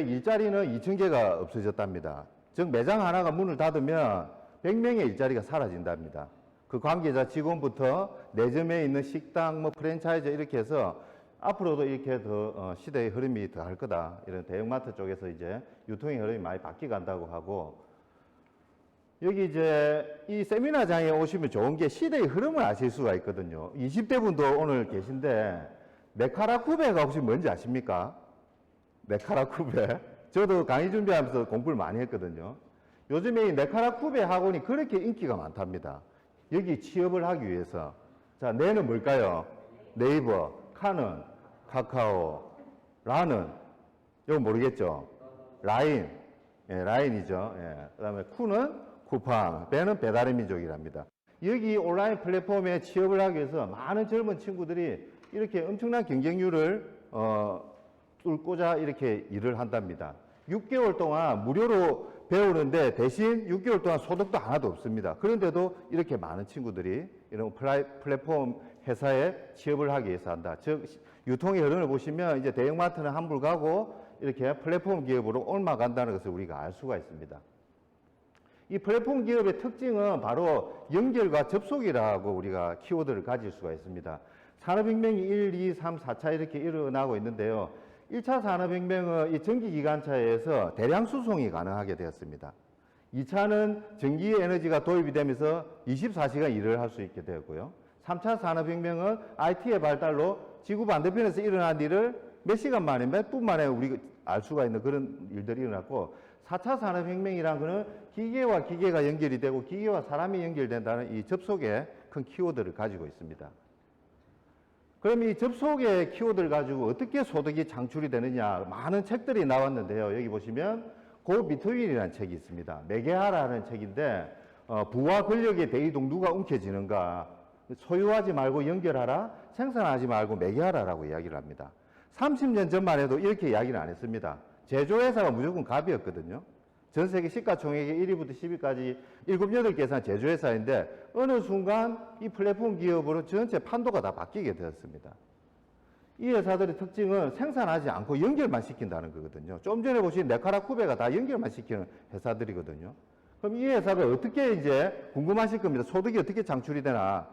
일자리는 2,000개가 없어졌답니다. 즉 매장 하나가 문을 닫으면 100명의 일자리가 사라진답니다. 그 관계자 직원부터 내점에 있는 식당, 뭐 프랜차이즈 이렇게 해서 앞으로도 이렇게 더 시대의 흐름이 더 할 거다. 이런 대형마트 쪽에서 이제 유통의 흐름이 많이 바뀌어간다고 하고, 여기 이제 이 세미나장에 오시면 좋은 게 시대의 흐름을 아실 수가 있거든요. 20대 분도 오늘 계신데 메카라 쿠베가 혹시 뭔지 아십니까? 메카라 쿠베. 저도 강의 준비하면서 공부를 많이 했거든요. 요즘에 이 메카라 쿠베 학원이 그렇게 인기가 많답니다. 여기 취업을 하기 위해서. 자, 네는 뭘까요? 네이버, 카는, 카카오, 라는, 이거 모르겠죠? 라인, 예, 라인이죠. 예. 그 다음에 쿠는 쿠팡, 배는 배달의 민족이랍니다. 여기 온라인 플랫폼에 취업을 하기 위해서 많은 젊은 친구들이 이렇게 엄청난 경쟁률을 뚫고자 이렇게 일을 한답니다. 6개월 동안 무료로 배우는데 대신 6개월 동안 소득도 하나도 없습니다. 그런데도 이렇게 많은 친구들이 이런 플랫폼 회사에 취업을 하기 위해서 한다. 즉 유통의 흐름을 보시면 이제 대형마트는 환불 가고 이렇게 플랫폼 기업으로 옮아간다는 것을 우리가 알 수가 있습니다. 이 플랫폼 기업의 특징은 바로 연결과 접속이라고 우리가 키워드를 가질 수가 있습니다. 산업혁명이 1, 2, 3, 4차 이렇게 일어나고 있는데요. 1차 산업혁명은 이 전기기관차에서 대량 수송이 가능하게 되었습니다. 2차는 전기에너지가 도입이 되면서 24시간 일을 할 수 있게 되었고요. 3차 산업혁명은 IT의 발달로 지구 반대편에서 일어난 일을 몇 시간 만에, 몇 분 만에 우리가 알 수가 있는 그런 일들이 일어났고, 4차 산업혁명이란 것은 기계와 기계가 연결이 되고 기계와 사람이 연결된다는 이 접속의 큰 키워드를 가지고 있습니다. 그럼 이 접속의 키워드를 가지고 어떻게 소득이 창출이 되느냐, 많은 책들이 나왔는데요. 여기 보시면 고 비트윈이라는 책이 있습니다. 매개하라는 책인데 부와 권력의 대이동 누가 움켜쥐는가, 소유하지 말고 연결하라, 생산하지 말고 매개하라라고 이야기를 합니다. 30년 전만 해도 이렇게 이야기는 안 했습니다. 제조회사가 무조건 갑이었거든요. 전 세계 시가총액의 1위부터 10위까지 7, 8개사 제조회사인데 어느 순간 이 플랫폼 기업으로 전체 판도가 다 바뀌게 되었습니다. 이 회사들의 특징은 생산하지 않고 연결만 시킨다는 거거든요. 좀 전에 보신 네카라 쿠베가 다 연결만 시키는 회사들이거든요. 그럼 이 회사가 어떻게 이제 궁금하실 겁니다. 소득이 어떻게 창출이 되나.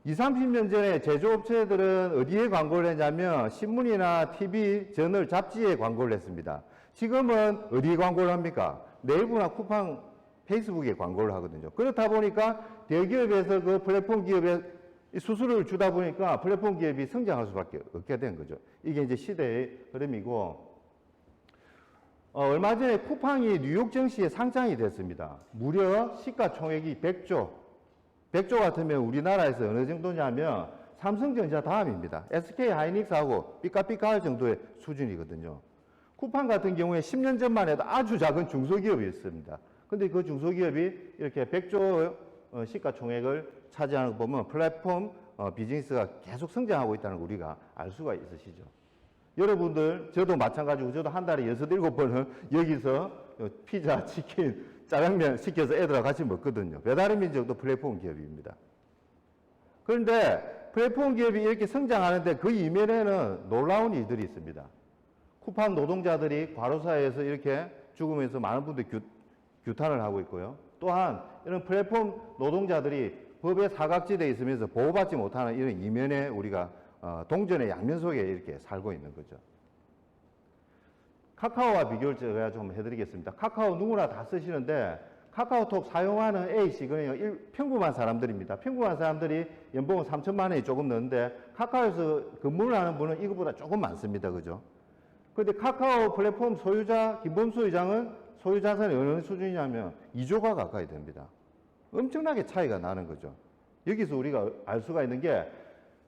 20, 30년 전에 제조업체들은 어디에 광고를 했냐면 신문이나 TV, 저널, 잡지에 광고를 했습니다. 지금은 어디에 광고를 합니까? 네이버나 쿠팡, 페이스북에 광고를 하거든요. 그렇다 보니까 대기업에서 그 플랫폼 기업에 수수료를 주다 보니까 플랫폼 기업이 성장할 수밖에 없게 된 거죠. 이게 이제 시대의 흐름이고, 얼마 전에 쿠팡이 뉴욕 증시에 상장이 됐습니다. 무려 시가총액이 100조. 100조 같으면 우리나라에서 어느 정도냐면 삼성전자 다음입니다. SK 하이닉스하고 삐까삐까할 정도의 수준이거든요. 쿠팡 같은 경우에 10년 전만 해도 아주 작은 중소기업이었습니다. 근데 그 중소기업이 이렇게 100조 시가총액을 차지하는 거 보면 플랫폼 비즈니스가 계속 성장하고 있다는 걸 우리가 알 수가 있으시죠. 여러분들, 저도 마찬가지고 저도 한 달에 6, 7번은 여기서 피자, 치킨, 짜장면 시켜서 애들하고 같이 먹거든요. 배달의 민족도 플랫폼 기업입니다. 그런데 플랫폼 기업이 이렇게 성장하는데 그 이면에는 놀라운 일들이 있습니다. 쿠팡 노동자들이 과로사에서 이렇게 죽으면서 많은 분들이 규탄을 하고 있고요. 또한 이런 플랫폼 노동자들이 법의 사각지대에 있으면서 보호받지 못하는 이런 이면에 우리가 동전의 양면 속에 이렇게 살고 있는 거죠. 카카오와 비교를 제가 좀 해드리겠습니다. 카카오 누구나 다 쓰시는데 카카오톡 사용하는 A씨는 평범한 사람들입니다. 평범한 사람들이 연봉은 3천만 원이 조금 넘는데 카카오에서 근무를 하는 분은 이것보다 조금 많습니다. 그죠? 그런데 카카오 플랫폼 소유자, 김범수 의장은 소유 자산이 어느 수준이냐면 2조가 가까이 됩니다. 엄청나게 차이가 나는 거죠. 여기서 우리가 알 수가 있는 게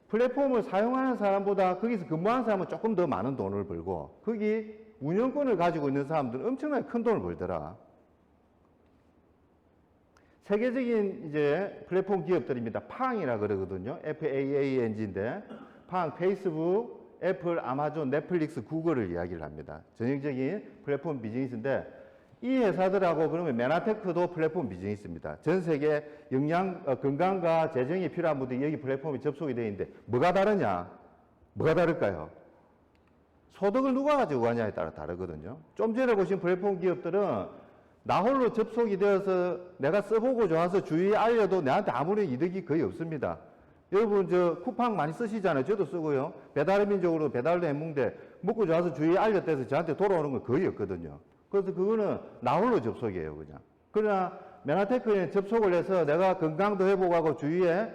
플랫폼을 사용하는 사람보다 거기서 근무하는 사람은 조금 더 많은 돈을 벌고 거기 운영권을 가지고 있는 사람들은 엄청나게 큰 돈을 벌더라. 세계적인 이제 플랫폼 기업들입니다. 팡이라 그러거든요. FAANG인데 팡, 페이스북, 애플, 아마존, 넷플릭스, 구글을 이야기를 합니다. 전형적인 플랫폼 비즈니스인데 이 회사들하고 그러면 메나테크도 플랫폼 비즈니스입니다. 전 세계 건강과 재정이 필요한 분들이 여기 플랫폼에 접속이 되어 있는데 뭐가 다르냐? 뭐가 다를까요? 소득을 누가 가지고 가냐에 따라 다르거든요. 좀 전에 보신 플랫폼 기업들은 나 홀로 접속이 되어서 내가 써보고 좋아서 주위에 알려도 내한테 아무런 이득이 거의 없습니다. 여러분 저 쿠팡 많이 쓰시잖아요. 저도 쓰고요. 배달의 민족으로 배달도 해먹는데 먹고 좋아서 주위에 알렸대서 저한테 돌아오는 건 거의 없거든요. 그래서 그거는 나 홀로 접속이에요, 그냥. 그러나 메나테크에 접속을 해서 내가 건강도 회복하고 주위에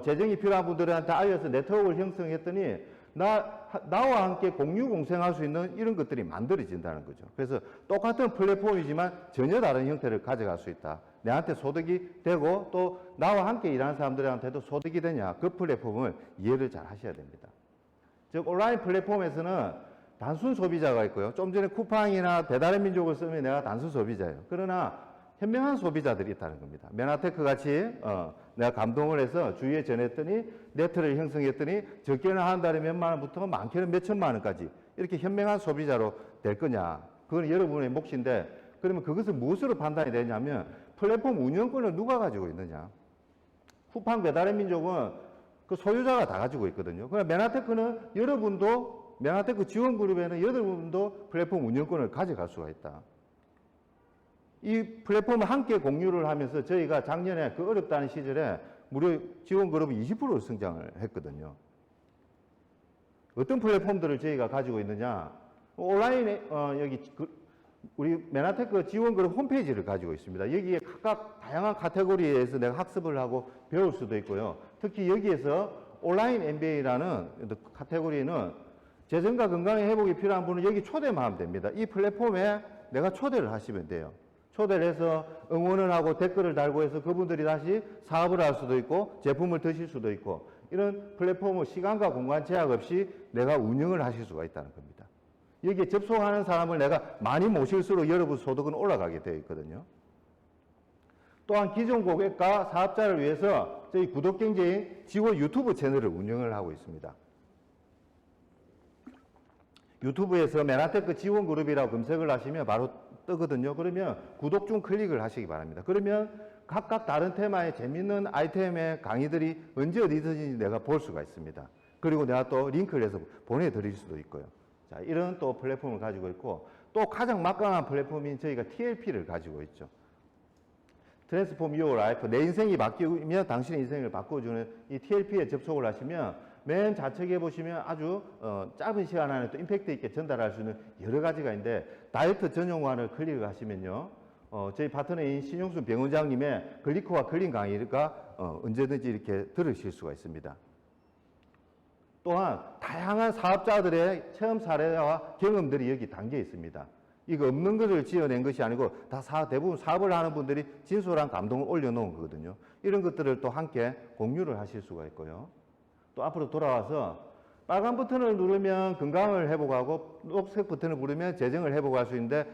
재정이 필요한 분들한테 알려서 네트워크를 형성했더니 나와 함께 공유 공생할 수 있는 이런 것들이 만들어진다는 거죠. 그래서 똑같은 플랫폼이지만 전혀 다른 형태를 가져갈 수 있다. 내한테 소득이 되고 또 나와 함께 일하는 사람들한테도 소득이 되냐. 그 플랫폼을 이해를 잘 하셔야 됩니다. 즉 온라인 플랫폼에서는 단순 소비자가 있고요. 좀 전에 쿠팡이나 배달의 민족을 쓰면 내가 단순 소비자예요. 그러나 현명한 소비자들이 있다는 겁니다. 메나테크 같이 내가 감동을 해서 주위에 전했더니 네트를 형성했더니 적게는 한 달에 몇만 원부터 많게는 몇천만 원까지 이렇게 현명한 소비자로 될 거냐. 그건 여러분의 몫인데 그러면 그것을 무엇으로 판단이 되냐면 플랫폼 운영권을 누가 가지고 있느냐. 쿠팡 배달의 민족은 그 소유자가 다 가지고 있거든요. 그러나 메나테크는 여러분도 메나테크 지원 그룹에는 여러분도 플랫폼 운영권을 가져갈 수가 있다. 이 플랫폼을 함께 공유를 하면서 저희가 작년에 그 어렵다는 시절에 무료 지원 그룹이 20% 성장을 했거든요. 어떤 플랫폼들을 저희가 가지고 있느냐? 온라인에 여기 우리 메나테크 지원 그룹 홈페이지를 가지고 있습니다. 여기에 각각 다양한 카테고리에서 내가 학습을 하고 배울 수도 있고요. 특히 여기에서 온라인 MBA라는 카테고리는 재정과 건강의 회복이 필요한 분은 여기 초대만 하면 됩니다. 이 플랫폼에 내가 초대를 하시면 돼요. 초대를 해서 응원을 하고 댓글을 달고 해서 그분들이 다시 사업을 할 수도 있고 제품을 드실 수도 있고 이런 플랫폼을 시간과 공간 제약 없이 내가 운영을 하실 수가 있다는 겁니다. 여기에 접속하는 사람을 내가 많이 모실수록 여러분 소득은 올라가게 되어 있거든요. 또한 기존 고객과 사업자를 위해서 저희 구독경제인 지원 유튜브 채널을 운영을 하고 있습니다. 유튜브에서 메나테크 지원 그룹이라고 검색을 하시면 바로 뜨거든요. 그러면 구독 중 클릭을 하시기 바랍니다. 그러면 각각 다른 테마의 재밌는 아이템의 강의들이 언제 어디든지 내가 볼 수가 있습니다. 그리고 내가 또 링크를 해서 보내드릴 수도 있고요. 자, 이런 또 플랫폼을 가지고 있고 또 가장 막강한 플랫폼인 저희가 TLP를 가지고 있죠. Transform Your Life. 내 인생이 바뀌면 당신의 인생을 바꿔주는 이 TLP에 접속을 하시면 맨 좌측에 보시면 아주 짧은 시간 안에 또 임팩트 있게 전달할 수 있는 여러 가지가 있는데 다이어트 전용관을 클릭을 하시면요. 저희 파트너인 신용순 병원장님의 글리코와 클린 강의가 언제든지 이렇게 들으실 수가 있습니다. 또한 다양한 사업자들의 체험 사례와 경험들이 여기 담겨 있습니다. 이거 없는 것을 지어낸 것이 아니고 대부분 사업을 하는 분들이 진솔한 감동을 올려놓은 거거든요. 이런 것들을 또 함께 공유를 하실 수가 있고요. 또 앞으로 돌아와서 빨간 버튼을 누르면 건강을 회복하고 녹색 버튼을 누르면 재정을 회복할 수 있는데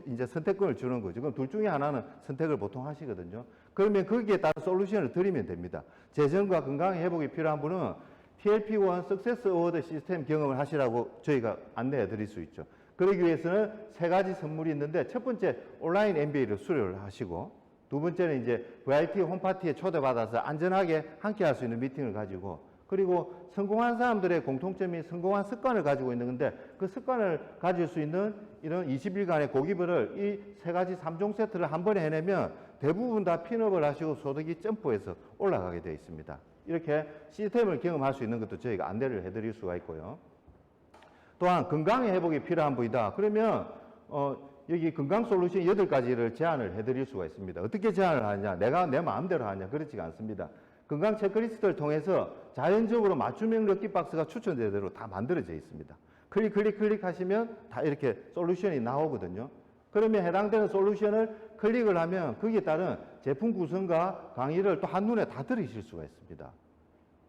이제 선택권을 주는 거죠. 그럼 둘 중에 하나는 선택을 보통 하시거든요. 그러면 거기에 따른 솔루션을 드리면 됩니다. 재정과 건강의 회복이 필요한 분은 TLP1 석세스 어워드 시스템 경험을 하시라고 저희가 안내해 드릴 수 있죠. 그러기 위해서는 3가지 선물이 있는데 첫 번째 온라인 MBA를 수료를 하시고 두 번째는 이제 VIP 홈파티에 초대받아서 안전하게 함께 할 수 있는 미팅을 가지고 그리고 성공한 사람들의 공통점이 성공한 습관을 가지고 있는 건데 그 습관을 가질 수 있는 이런 20일간의 고기별을 이 3가지 3종 세트를 한 번에 해내면 대부분 다 핀업을 하시고 소득이 점프해서 올라가게 되어 있습니다. 이렇게 시스템을 경험할 수 있는 것도 저희가 안내를 해드릴 수가 있고요. 또한 건강의 회복이 필요한 분이다. 그러면 여기 건강 솔루션 8가지를 제안을 해드릴 수가 있습니다. 어떻게 제안을 하냐? 내가 내 마음대로 하냐? 그렇지가 않습니다. 건강 체크리스트를 통해서 자연적으로 맞춤형 럭키박스가 추천된 대로 다 만들어져 있습니다. 클릭 하시면 다 이렇게 솔루션이 나오거든요. 그러면 해당되는 솔루션을 클릭을 하면 거기에 따른 제품 구성과 강의를 또 한눈에 다 들으실 수가 있습니다.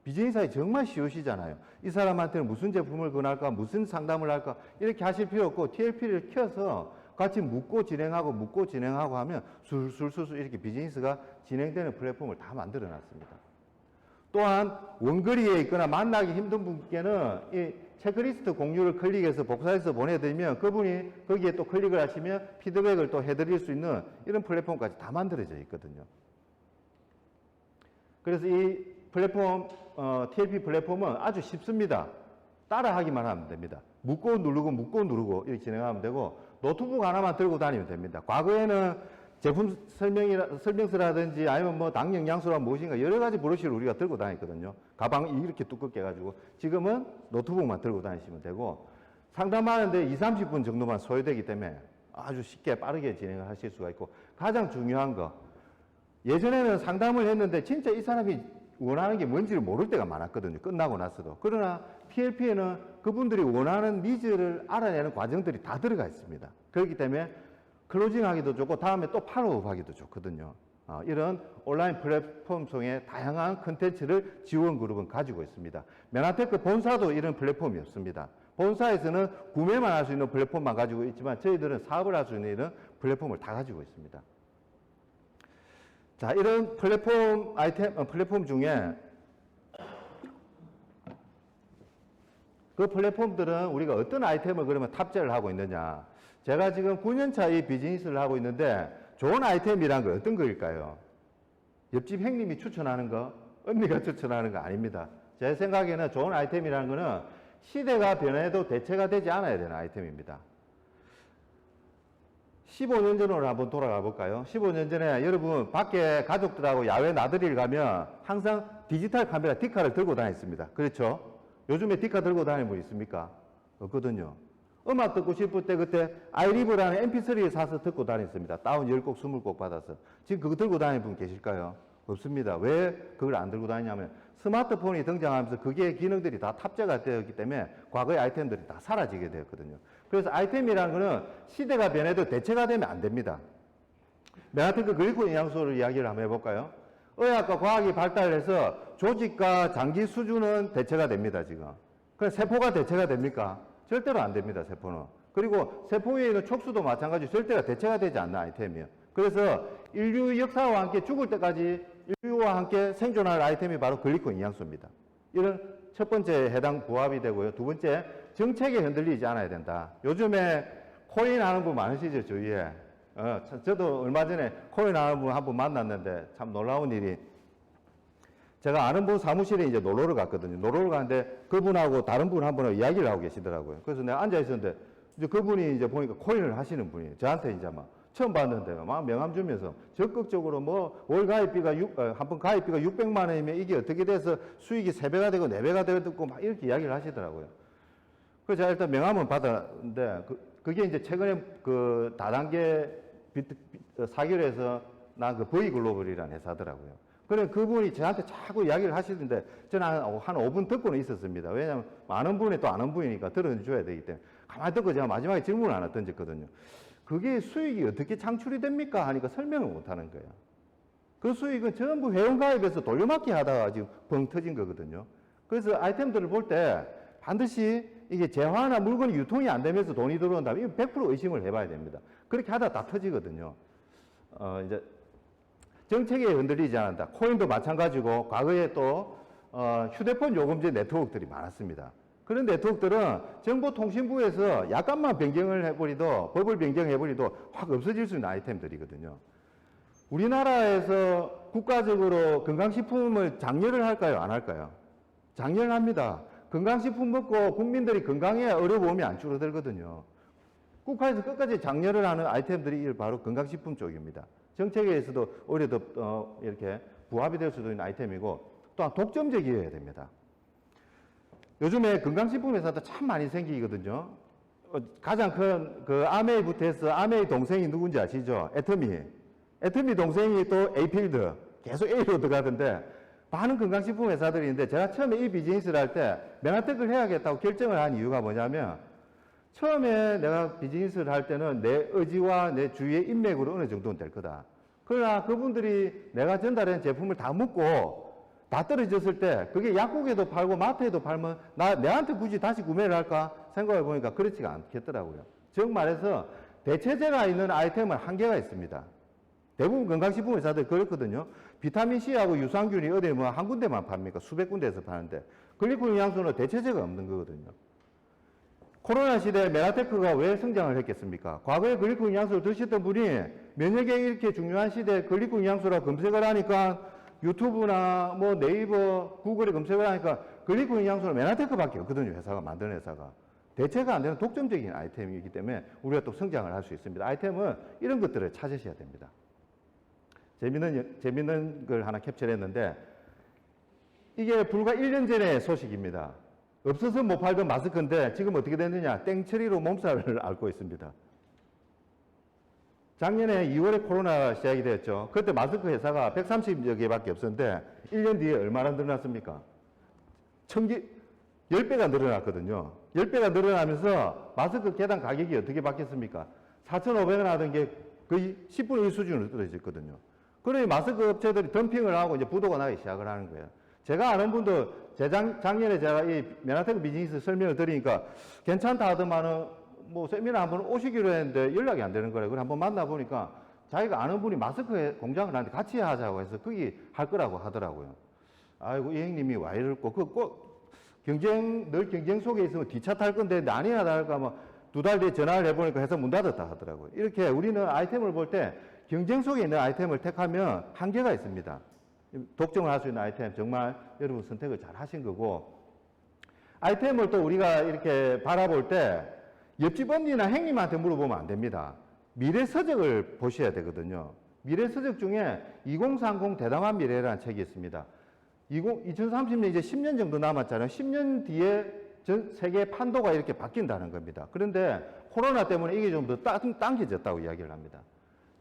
비즈니스하기 정말 쉬우시잖아요. 이 사람한테는 무슨 제품을 권할까, 무슨 상담을 할까 이렇게 하실 필요 없고 TLP를 켜서 같이 묻고 진행하고 하면 술술술 이렇게 비즈니스가 진행되는 플랫폼을 다 만들어 놨습니다. 또한 원거리에 있거나 만나기 힘든 분께는 이 체크리스트 공유를 클릭해서 복사해서 보내드리면 그분이 거기에 또 클릭을 하시면 피드백을 또 해드릴 수 있는 이런 플랫폼까지 다 만들어져 있거든요. 그래서 이 플랫폼, TLP 플랫폼은 아주 쉽습니다. 따라하기만 하면 됩니다. 묶고 누르고 이렇게 진행하면 되고 노트북 하나만 들고 다니면 됩니다. 과거에는 제품 설명서라든지 아니면 뭐 당 영양소라 무엇인가 여러 가지 브로시를 우리가 들고 다녔거든요. 가방이 이렇게 두껍게 해가지고 지금은 노트북만 들고 다니시면 되고 상담하는데 20-30분 정도만 소요되기 때문에 아주 쉽게 빠르게 진행을 하실 수가 있고 가장 중요한 거 예전에는 상담을 했는데 진짜 이 사람이 원하는 게 뭔지를 모를 때가 많았거든요. 끝나고 나서도. 그러나 PLP에는 그분들이 원하는 니즈를 알아내는 과정들이 다 들어가 있습니다. 그렇기 때문에 클로징하기도 좋고 다음에 또 팔로우업 하기도 좋거든요. 이런 온라인 플랫폼 속에 다양한 컨텐츠를 지원 그룹은 가지고 있습니다. 메나테크 본사도 이런 플랫폼이 없습니다. 본사에서는 구매만 할 수 있는 플랫폼만 가지고 있지만 저희들은 사업을 할 수 있는 이런 플랫폼을 다 가지고 있습니다. 자, 이런 플랫폼 중에 그 플랫폼들은 우리가 어떤 아이템을 그러면 탑재를 하고 있느냐. 제가 지금 9년차 이 비즈니스를 하고 있는데 좋은 아이템이란 건 어떤 거일까요? 옆집 형님이 추천하는 거, 언니가 추천하는 거 아닙니다. 제 생각에는 좋은 아이템이라는 거는 시대가 변해도 대체가 되지 않아야 되는 아이템입니다. 15년 전으로 한번 돌아가 볼까요? 15년 전에 여러분 밖에 가족들하고 야외 나들이를 가면 항상 디지털 카메라 디카를 들고 다녔습니다. 그렇죠? 요즘에 디카 들고 다니는 분 있습니까? 없거든요. 음악 듣고 싶을 때 그때 아이리브라는 MP3를 사서 듣고 다녔습니다. 다운 10곡, 20곡 받아서. 지금 그거 들고 다니는 분 계실까요? 없습니다. 왜 그걸 안 들고 다니냐면 스마트폰이 등장하면서 그게 기능들이 다 탑재가 되었기 때문에 과거의 아이템들이 다 사라지게 되었거든요. 그래서 아이템이라는 거는 시대가 변해도 대체가 되면 안 됩니다. 메나테크 글리코젠 영양소를 이야기를 한번 해볼까요? 의학과 과학이 발달해서 조직과 장기 수준은 대체가 됩니다, 지금. 그럼 세포가 대체가 됩니까? 절대로 안 됩니다, 세포는. 그리고 세포 위에 있는 촉수도 마찬가지로 절대가 대체가 되지 않는 아이템이에요. 그래서 인류 역사와 함께 죽을 때까지 인류와 함께 생존할 아이템이 바로 글리코젠 영양소입니다. 이런 첫 번째 해당 부합이 되고요. 두 번째, 정책에 흔들리지 않아야 된다. 요즘에 코인 하는 분 많으시죠, 주위에. 저도 얼마 전에 코인 하는 분 한 분 만났는데 참 놀라운 일이 제가 아는 분 사무실에 이제 놀러를 갔거든요. 놀러를 가는데 그분하고 다른 분 한 분하고 이야기를 하고 계시더라고요. 그래서 내가 앉아 있었는데 이제 그분이 이제 보니까 코인을 하시는 분이에요. 저한테 이제 막 처음 봤는데 막 명함 주면서 적극적으로 뭐 월 가입비가 한 번 가입비가 600만 원이면 이게 어떻게 돼서 수익이 3배가 되고 4배가 되고 막 이렇게 이야기를 하시더라고요. 그래서 제가 일단 명함은 받았는데 그게 이제 최근에 그 다단계 사결에서 난 그 V글로벌이라는 회사더라고요. 그래 그분이 저한테 자꾸 이야기를 하시는데 저는 한 5분 듣고는 있었습니다. 왜냐하면 아는 분이 또 아는 분이니까 들어줘야 되기 때문에 가만히 듣고 제가 마지막에 질문을 하나 던졌거든요. 그게 수익이 어떻게 창출이 됩니까? 하니까 설명을 못 하는 거예요. 그 수익은 전부 회원가입에서 돌려막기 하다가 지금 벙 터진 거거든요. 그래서 아이템들을 볼 때 반드시 이게 재화나 물건이 유통이 안 되면서 돈이 들어온다면 이건 100% 의심을 해봐야 됩니다. 그렇게 하다 다 터지거든요. 이제 정책에 흔들리지 않는다. 코인도 마찬가지고 과거에 또 휴대폰 요금제 네트워크들이 많았습니다. 그런 네트워크들은 정보통신부에서 약간만 변경을 해버리도 법을 변경해버리도 확 없어질 수 있는 아이템들이거든요. 우리나라에서 국가적으로 건강식품을 장려를 할까요? 안 할까요? 장려를 합니다. 건강식품 먹고 국민들이 건강에 어려움이 안 줄어들거든요. 국가에서 끝까지 장려를 하는 아이템들이 바로 건강식품 쪽입니다. 정책에 의해서도 오히려 더 이렇게 부합이 될 수도 있는 아이템이고 또한 독점적이어야 됩니다. 요즘에 건강식품 회사도 참 많이 생기거든요. 가장 큰 그 아메이부터 해서 아메이 동생이 누군지 아시죠? 애터미. 애터미 동생이 또 에이필드. 계속 A로 들어가던데 많은 건강식품 회사들이 있는데 제가 처음에 이 비즈니스를 할 때 메나테크를 해야겠다고 결정을 한 이유가 뭐냐면 처음에 내가 비즈니스를 할 때는 내 의지와 내 주위의 인맥으로 어느 정도는 될 거다. 그러나 그분들이 내가 전달한 제품을 다 먹고 다 떨어졌을 때 그게 약국에도 팔고 마트에도 팔면 내한테 굳이 다시 구매를 할까 생각해 보니까 그렇지가 않겠더라고요. 즉 말해서 대체제가 있는 아이템은 한계가 있습니다. 대부분 건강식품 회사들 그렇거든요. 비타민C하고 유산균이 어디 뭐 한 군데만 팝니까? 수백 군데에서 파는데 글리코젠 영양소는 대체제가 없는 거거든요. 코로나 시대에 메나테크가 왜 성장을 했겠습니까? 과거에 글리코젠 영양소를 드셨던 분이 면역에 이렇게 중요한 시대에 글리코젠 영양소라 검색을 하니까 유튜브나 뭐 네이버, 구글에 검색을 하니까 글리코인 영양소는 메나테크밖에 없거든요. 회사가 만드는 회사가. 대체가 안 되는 독점적인 아이템이기 때문에 우리가 또 성장을 할 수 있습니다. 아이템은 이런 것들을 찾으셔야 됩니다. 재밌는 걸 하나 캡처를 했는데 이게 불과 1년 전의 소식입니다. 없어서 못 팔던 마스크인데 지금 어떻게 됐느냐. 땡처리로 몸살을 앓고 있습니다. 작년에 2월에 코로나가 시작이 됐죠. 그때 마스크 회사가 130여 개밖에 없었는데 1년 뒤에 얼마나 늘어났습니까? 10배가 늘어났거든요. 10배가 늘어나면서 마스크 개당 가격이 어떻게 바뀌었습니까? 4,500원 하던 게 거의 10분의 1 수준으로 떨어졌거든요. 그러니 마스크 업체들이 덤핑을 하고 이제 부도가 나기 시작을 하는 거예요. 제가 아는 분도 작년에 제가 이 메나테크 비즈니스 설명을 드리니까 괜찮다 하더만은 뭐 세미나 한번 오시기로 했는데 연락이 안 되는 거래요. 그래 한번 만나보니까 자기가 아는 분이 마스크 공장을 하는데 같이 하자고 해서 거기 할 거라고 하더라고요. 아이고, 이 형님이 와 이럴고, 늘 경쟁 속에 있으면 뒤차 탈 건데 아니야 할까 뭐 2달 뒤에 전화를 해보니까 회사 문 닫았다 하더라고요. 이렇게 우리는 아이템을 볼 때 경쟁 속에 있는 아이템을 택하면 한계가 있습니다. 독점을 할 수 있는 아이템 정말 여러분 선택을 잘 하신 거고, 아이템을 또 우리가 이렇게 바라볼 때 옆집 언니나 형님한테 물어보면 안 됩니다. 미래 서적을 보셔야 되거든요. 미래 서적 중에 2030 대담한 미래라는 책이 있습니다. 2030년 이제 10년 정도 남았잖아요. 10년 뒤에 전 세계 판도가 이렇게 바뀐다는 겁니다. 그런데 코로나 때문에 이게 좀 더 당겨졌다고 이야기를 합니다.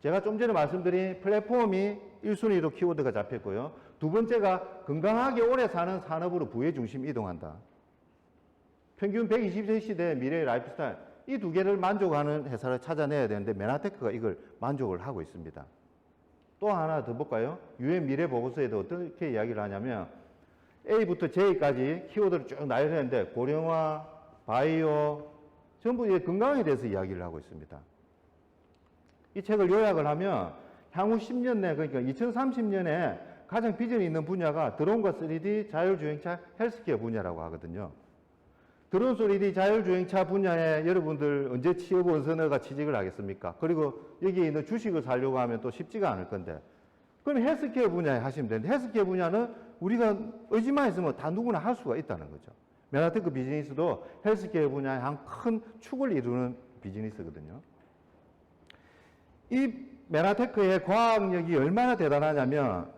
제가 좀 전에 말씀드린 플랫폼이 1순위로 키워드가 잡혔고요. 두 번째가 건강하게 오래 사는 산업으로 부의 중심 이동한다. 평균 120세 시대의 미래의 라이프 스타일, 이 두 개를 만족하는 회사를 찾아내야 되는데 메나테크가 이걸 만족을 하고 있습니다. 또 하나 더 볼까요? 유엔 미래 보고서에도 어떻게 이야기를 하냐면 A부터 J까지 키워드를 쭉 나열했는데 고령화, 바이오, 전부 이제 건강에 대해서 이야기를 하고 있습니다. 이 책을 요약을 하면 향후 10년 내, 그러니까 2030년에 가장 비전이 있는 분야가 드론과 3D 자율주행차 헬스케어 분야라고 하거든요. 드론 3D 자율주행차 분야에 여러분들 언제 취업 원서너가 취직을 하겠습니까? 그리고 여기에 있는 주식을 사려고 하면 또 쉽지가 않을 건데. 그럼 헬스케어 분야에 하시면 되는데, 헬스케어 분야는 우리가 의지만 있으면 다 누구나 할 수가 있다는 거죠. 메나테크 비즈니스도 헬스케어 분야의 한 큰 축을 이루는 비즈니스거든요. 이 메나테크의 과학력이 얼마나 대단하냐면,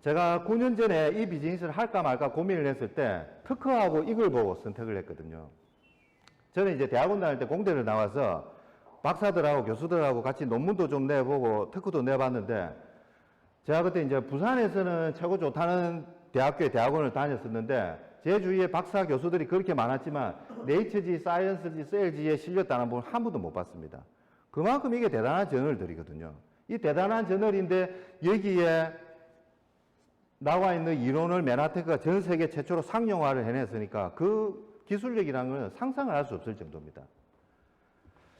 제가 9년 전에 이 비즈니스를 할까 말까 고민을 했을 때 특허하고 이걸 보고 선택을 했거든요. 저는 이제 대학원 다닐 때 공대를 나와서 박사들하고 교수들하고 같이 논문도 좀 내보고 특허도 내봤는데, 제가 그때 이제 부산에서는 최고 좋다는 대학교에 대학원을 다녔었는데 제 주위에 박사 교수들이 그렇게 많았지만 네이처지, 사이언스지, 셀지에 실렸다는 분은 한 분도 못 봤습니다. 그만큼 이게 대단한 저널들이거든요. 이 대단한 저널인데 여기에 나와 있는 이론을 메나테크가 전 세계 최초로 상용화를 해냈으니까 그 기술력이라는 것은 상상을 할 수 없을 정도입니다.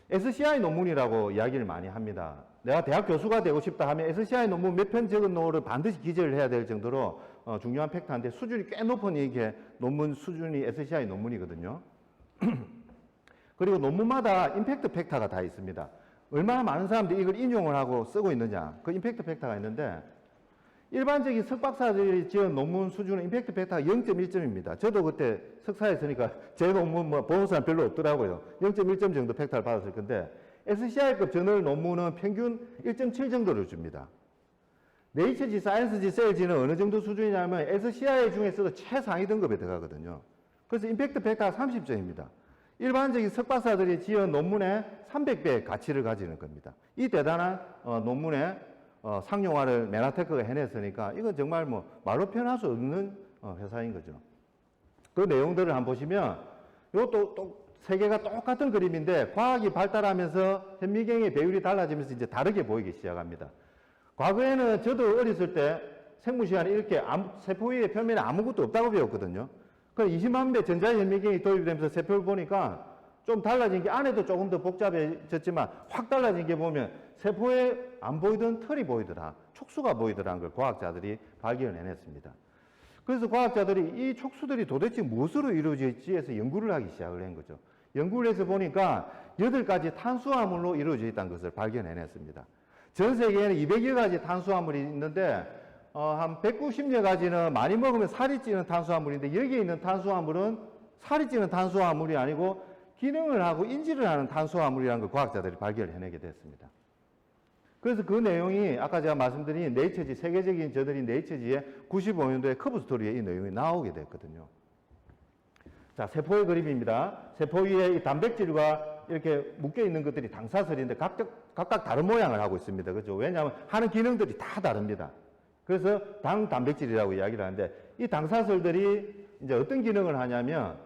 SCI 논문이라고 이야기를 많이 합니다. 내가 대학 교수가 되고 싶다 하면 SCI 논문 몇 편 적은 노를 반드시 기재를 해야 될 정도로 중요한 팩트인데 수준이 꽤 높은 이게 논문 수준이 SCI 논문이거든요. 그리고 논문마다 임팩트 팩터가 다 있습니다. 얼마나 많은 사람들이 이걸 인용을 하고 쓰고 있느냐, 그 임팩트 팩터가 있는데, 일반적인 석박사들이 지은 논문 수준은 임팩트 팩터가 0.1점입니다. 저도 그때 석사에 있으니까 제 논문 보는 사람 별로 없더라고요. 0.1점 정도 팩터를 받았을 건데, SCI급 저널 논문은 평균 1.7 정도를 줍니다. 네이처지, 사이언스지, 셀지는 어느 정도 수준이냐면 SCI 중에서도 최상위 등급에 들어가거든요. 그래서 임팩트 팩터가 30점입니다. 일반적인 석박사들이 지은 논문의 300배의 가치를 가지는 겁니다. 이 대단한 논문의 상용화를 메나테크가 해냈으니까 이건 정말 뭐 말로 표현할 수 없는 회사인 거죠. 그 내용들을 한번 보시면 이것도 또 세 개가 똑같은 그림인데 과학이 발달하면서 현미경의 배율이 달라지면서 이제 다르게 보이기 시작합니다. 과거에는 저도 어렸을 때 생물 시간에 이렇게 세포 위에 표면에 아무것도 없다고 배웠거든요. 그 20만 배 전자현미경이 도입되면서 세포를 보니까 좀 달라진 게 안에도 조금 더 복잡해졌지만 확 달라진 게 보면 세포에 안 보이던 털이 보이더라, 촉수가 보이더라는 걸 과학자들이 발견해냈습니다. 그래서 과학자들이 이 촉수들이 도대체 무엇으로 이루어져 있지 해서 연구를 하기 시작을 한 거죠. 연구를 해서 보니까 8가지 탄수화물로 이루어져 있다는 것을 발견해냈습니다. 전 세계에는 200여 가지 탄수화물이 있는데 한 190여 가지는 많이 먹으면 살이 찌는 탄수화물인데 여기에 있는 탄수화물은 살이 찌는 탄수화물이 아니고 기능을 하고 인지를 하는 탄수화물이라는 걸 과학자들이 발견해내게 됐습니다. 그래서 그 내용이 아까 제가 말씀드린 네이처지, 세계적인 저널인 네이처지의 95년도에 커브 스토리에 이 내용이 나오게 됐거든요. 자, 세포의 그림입니다. 세포 위에 이 단백질과 이렇게 묶여 있는 것들이 당사슬인데 각각 다른 모양을 하고 있습니다. 그렇죠? 왜냐하면 하는 기능들이 다 다릅니다. 그래서 단백질이라고 이야기를 하는데 이 당사슬들이 이제 어떤 기능을 하냐면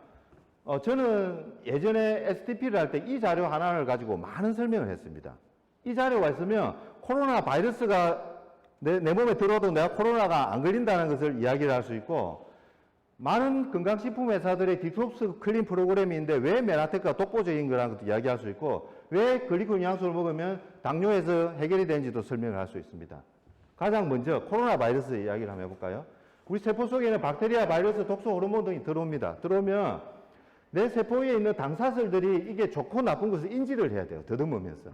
저는 예전에 STP를 할 때 이 자료 하나를 가지고 많은 설명을 했습니다. 이 자료가 있으면 코로나 바이러스가 내 몸에 들어도 내가 코로나가 안 걸린다는 것을 이야기를 할 수 있고 많은 건강식품 회사들의 디톡스 클린 프로그램인데 왜 메나테크가 독보적인 거라는 것도 이야기할 수 있고 왜 글리코겐 영양소를 먹으면 당뇨에서 해결이 되는지도 설명을 할 수 있습니다. 가장 먼저 코로나 바이러스 이야기를 한번 해볼까요? 우리 세포 속에는 박테리아, 바이러스, 독소, 호르몬 등이 들어옵니다. 들어오면 내 세포에 있는 당사슬들이 이게 좋고 나쁜 것을 인지를 해야 돼요. 더듬으면서.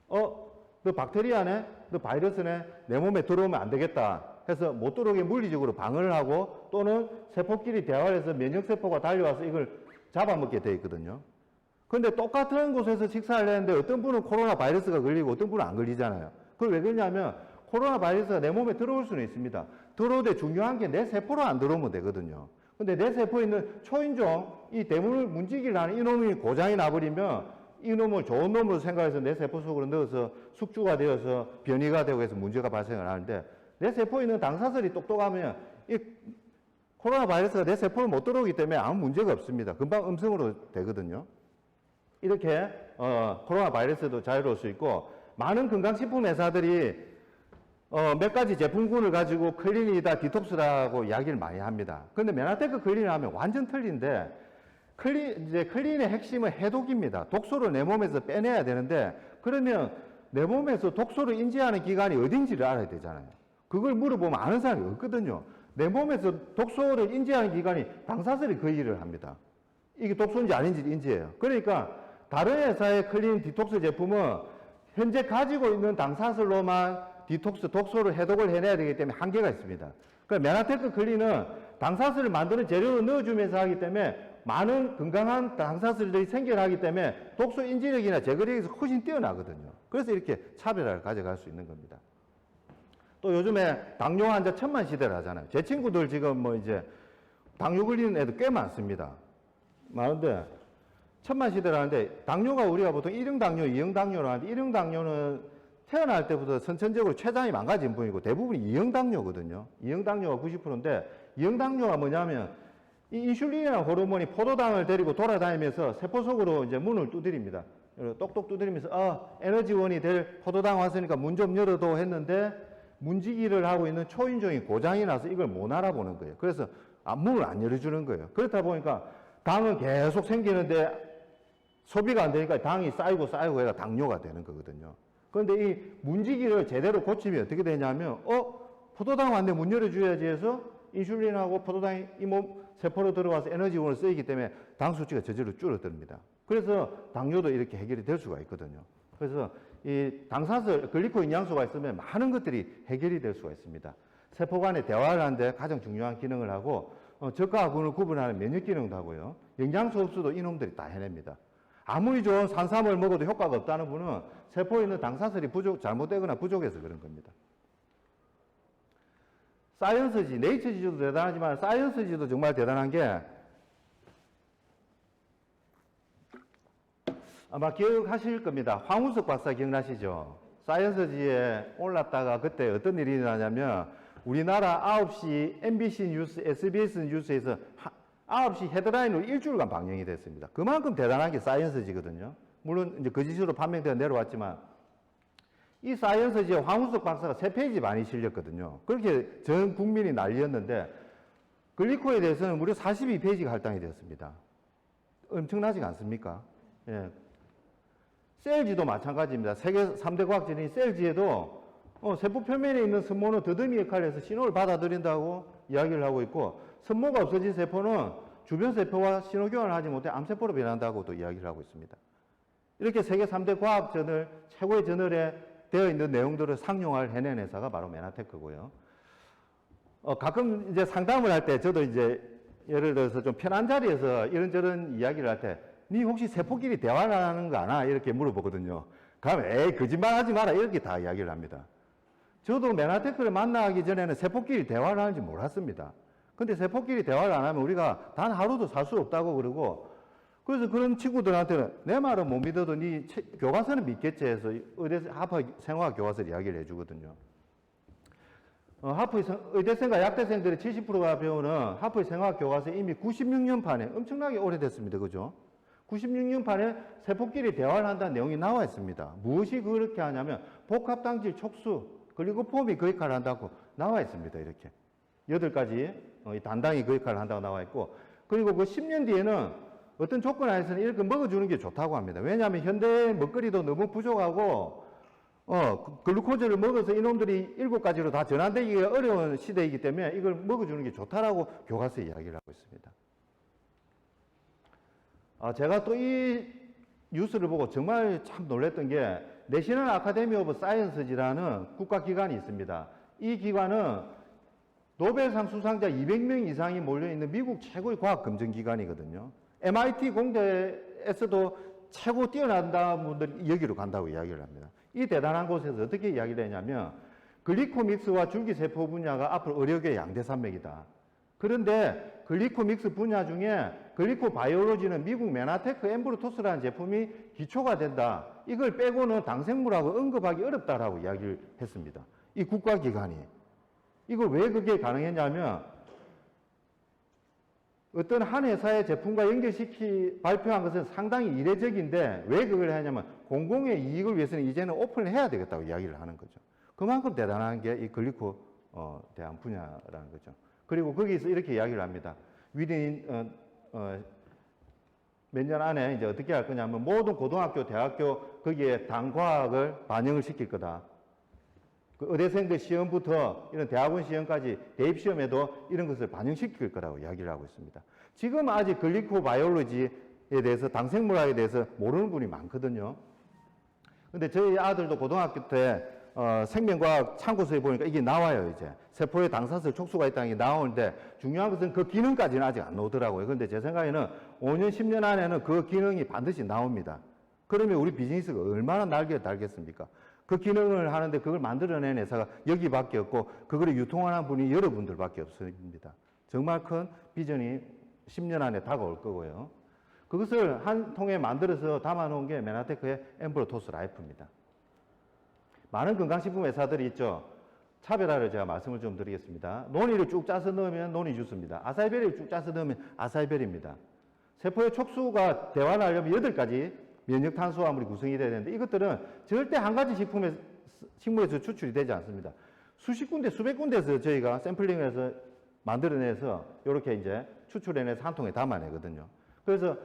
너 박테리아네? 너 바이러스네? 내 몸에 들어오면 안 되겠다. 해서 못 들어오게 물리적으로 방어를 하고 또는 세포끼리 대화를 해서 면역세포가 달려와서 이걸 잡아먹게 돼 있거든요. 근데 똑같은 곳에서 식사를 했는데 어떤 분은 코로나 바이러스가 걸리고 어떤 분은 안 걸리잖아요. 그걸 왜 그러냐면 코로나 바이러스가 내 몸에 들어올 수는 있습니다. 들어오되 중요한 게 내 세포로 안 들어오면 되거든요. 근데 내 세포에 있는 초인종, 이 대물 문지기를 하는 이놈이 고장이 나버리면 이놈을 좋은 놈으로 생각해서 내 세포 속으로 넣어서 숙주가 되어서 변이가 되고 해서 문제가 발생을 하는데 내 세포에 있는 당사슬이 똑똑하면 이 코로나 바이러스가 내 세포를 못 들어오기 때문에 아무 문제가 없습니다. 금방 음성으로 되거든요. 이렇게 코로나 바이러스도 자유로울 수 있고 많은 건강식품 회사들이 몇 가지 제품군을 가지고 클린이다, 디톡스라고 이야기를 많이 합니다. 그런데 메나테크 클린을 하면 완전 틀린데 이제 클린의 핵심은 해독입니다. 독소를 내 몸에서 빼내야 되는데 그러면 내 몸에서 독소를 인지하는 기관이 어딘지를 알아야 되잖아요. 그걸 물어보면 아는 사람이 없거든요. 내 몸에서 독소를 인지하는 기관이 당사슬이 그 일을 합니다. 이게 독소인지 아닌지 인지해요. 그러니까 다른 회사의 클린 디톡스 제품은 현재 가지고 있는 당사슬로만 디톡스, 독소를 해독을 해내야 되기 때문에 한계가 있습니다. 그러니까 메나테크 클린은 당사슬을 만드는 재료를 넣어주면서 하기 때문에 많은 건강한 당사슬들이 생겨나기 때문에 독소 인지력이나 제거력에서 훨씬 뛰어나거든요. 그래서 이렇게 차별화를 가져갈 수 있는 겁니다. 또 요즘에 당뇨 환자 천만 시대를 하잖아요. 제 친구들 지금 뭐 이제 당뇨 걸리는 애들 꽤 많습니다. 많은데 천만 시대를 하는데 당뇨가 우리가 보통 1형 당뇨, 2형 당뇨를 하는데 1형 당뇨는 태어날 때부터 선천적으로 췌장이 망가진 분이고 대부분이 2형 당뇨거든요. 2형 당뇨가 90%인데 2형 당뇨가 뭐냐면 이 인슐린이라는 호르몬이 포도당을 데리고 돌아다니면서 세포 속으로 이제 문을 두드립니다. 똑똑 두드리면서 에너지원이 될 포도당 왔으니까 문 좀 열어도 했는데 문지기를 하고 있는 초인종이 고장이 나서 이걸 못 알아보는 거예요. 그래서 문을 안 열어주는 거예요. 그렇다 보니까 당은 계속 생기는데 소비가 안 되니까 당이 쌓이고 해가 당뇨가 되는 거거든요. 그런데 이 문지기를 제대로 고치면 어떻게 되냐면 포도당 왔는데 문 열어줘야지 해서 인슐린하고 포도당이 이 몸 세포로 들어와서 에너지원을 쓰이기 때문에 당 수치가 저절로 줄어듭니다. 그래서 당뇨도 이렇게 해결이 될 수가 있거든요. 그래서 이 당사슬, 글리코겐 영양소가 있으면 많은 것들이 해결이 될 수가 있습니다. 세포 간의 대화를 하는데 가장 중요한 기능을 하고 적과 균을 구분하는 면역 기능도 하고요. 영양소 흡수도 이놈들이 다 해냅니다. 아무리 좋은 산삼을 먹어도 효과가 없다는 분은 세포에 있는 당사슬이 잘못되거나 부족해서 그런 겁니다. 사이언스지, 네이처지도 대단하지만 사이언스지도 정말 대단한 게 아마 기억하실 겁니다. 황우석 박사 기억나시죠? 사이언스지에 올랐다가 그때 어떤 일이 일어나냐면 우리나라 9시 MBC 뉴스, SBS 뉴스에서 9시 헤드라인으로 일주일간 방영이 됐습니다. 그만큼 대단한 게 사이언스지거든요. 물론 이제 거짓으로 판명되어 내려왔지만 이 사이언스지에 황우석 박사가 3페이지 많이 실렸거든요. 그렇게 전 국민이 난리였는데 글리코에 대해서는 무려 42페이지가 할당이 되었습니다. 엄청나지 않습니까? 예. 셀지도 마찬가지입니다. 세계 3대 과학진인 셀지에도 세포 표면에 있는 섬모는 더듬이 역할을 해서 신호를 받아들인다고 이야기를 하고 있고 섬모가 없어진 세포는 주변 세포와 신호 교환을 하지 못해 암세포로 변한다고도 이야기를 하고 있습니다. 이렇게 세계 3대 과학 저널, 최고의 저널에 되어 있는 내용들을 상용화를 해낸 회사가 바로 메나테크고요. 가끔 이제 상담을 할 때 저도 이제 예를 들어서 좀 편한 자리에서 이런저런 이야기를 할 때, 니 혹시 세포끼리 대화를 하는 거 아나? 이렇게 물어보거든요. 그러면 에이, 거짓말 하지 마라. 이렇게 다 이야기를 합니다. 저도 메나테크를 만나기 전에는 세포끼리 대화를 하는지 몰랐습니다. 근데 세포끼리 대화를 안 하면 우리가 단 하루도 살 수 없다고 그러고, 그래서 그런 친구들한테는 내 말은 못 믿어도 니 교과서는 믿겠지 해서 하프 생화학 교과서를 이야기를 해주거든요. 하프 의대생과 약대생들의 70%가 배우는 하프의 생화학 교과서 이미 96년판에 엄청나게 오래됐습니다. 그죠? 96년판에 세포끼리 대화를 한다는 내용이 나와 있습니다. 무엇이 그렇게 하냐면 복합당질 촉수, 글리코폼이 그 역할을 한다고 나와 있습니다. 이렇게. 8가지 단당이 그 역할을 한다고 나와 있고, 그리고 그 10년 뒤에는 어떤 조건 하에서는 이렇게 먹어주는 게 좋다고 합니다. 왜냐하면 현대 먹거리도 너무 부족하고, 글루코즈를 먹어서 이놈들이 7가지로 다 전환되기가 어려운 시대이기 때문에 이걸 먹어주는 게 좋다라고 교과서에 이야기를 하고 있습니다. 제가 또 이 뉴스를 보고 정말 참 놀랐던 게, 내셔널 아카데미 오브 사이언스지라는 국가기관이 있습니다. 이 기관은 노벨상 수상자 200명 이상이 몰려있는 미국 최고의 과학검증기관이거든요. MIT 공대에서도 최고 뛰어난다는 분들이 여기로 간다고 이야기를 합니다. 이 대단한 곳에서 어떻게 이야기를 했냐면, 글리코믹스와 줄기세포 분야가 앞으로 의료계의 양대 산맥이다. 그런데 글리코믹스 분야 중에 글리코바이올로지는 미국 메나테크 엠브로토스라는 제품이 기초가 된다. 이걸 빼고는 당생물하고 언급하기 어렵다라고 이야기를 했습니다. 이 국가기관이. 이걸 왜 그게 가능했냐면, 어떤 한 회사의 제품과 발표한 것은 상당히 이례적인데, 왜 그걸 하냐면 공공의 이익을 위해서는 이제는 오픈을 해야 되겠다고 이야기를 하는 거죠. 그만큼 대단한 게 이 글리코 대한 분야라는 거죠. 그리고 거기서 이렇게 이야기를 합니다. 몇 년 안에 이제 어떻게 할 거냐면 모든 고등학교, 대학교 거기에 당과학을 반영을 시킬 거다. 그 의대생들 시험부터 이런 대학원 시험까지 대입 시험에도 이런 것을 반영시킬 거라고 이야기를 하고 있습니다. 지금 아직 글리코바이올로지에 대해서, 당생물학에 대해서 모르는 분이 많거든요. 근데 저희 아들도 고등학교 때 생명과학 참고서에 보니까 이게 나와요. 이제 세포에 당사슬 촉수가 있다는 게 나오는데, 중요한 것은 그 기능까지는 아직 안 나오더라고요. 그런데 제 생각에는 5년, 10년 안에는 그 기능이 반드시 나옵니다. 그러면 우리 비즈니스가 얼마나 날개를 달겠습니까? 그 기능을 하는데 그걸 만들어낸 회사가 여기밖에 없고, 그걸 유통하는 분이 여러분들밖에 없습니다. 정말 큰 비전이 10년 안에 다가올 거고요. 그것을 한 통에 만들어서 담아놓은 게 메나테크의 엠브로토스 라이프입니다. 많은 건강식품 회사들이 있죠. 차별화를 제가 말씀을 좀 드리겠습니다. 논이를 쭉 짜서 넣으면 논이 주스입니다. 아사이베리를 쭉 짜서 넣으면 아사이베리입니다. 세포의 촉수가 대화를 하려면 8가지 면역 탄수화물이 구성이 돼야 되는데, 이것들은 절대 한 가지 식물에서 추출이 되지 않습니다. 수십 군데, 수백 군데에서 저희가 샘플링해서 만들어내서 이렇게 이제 추출해내서 한 통에 담아내거든요. 그래서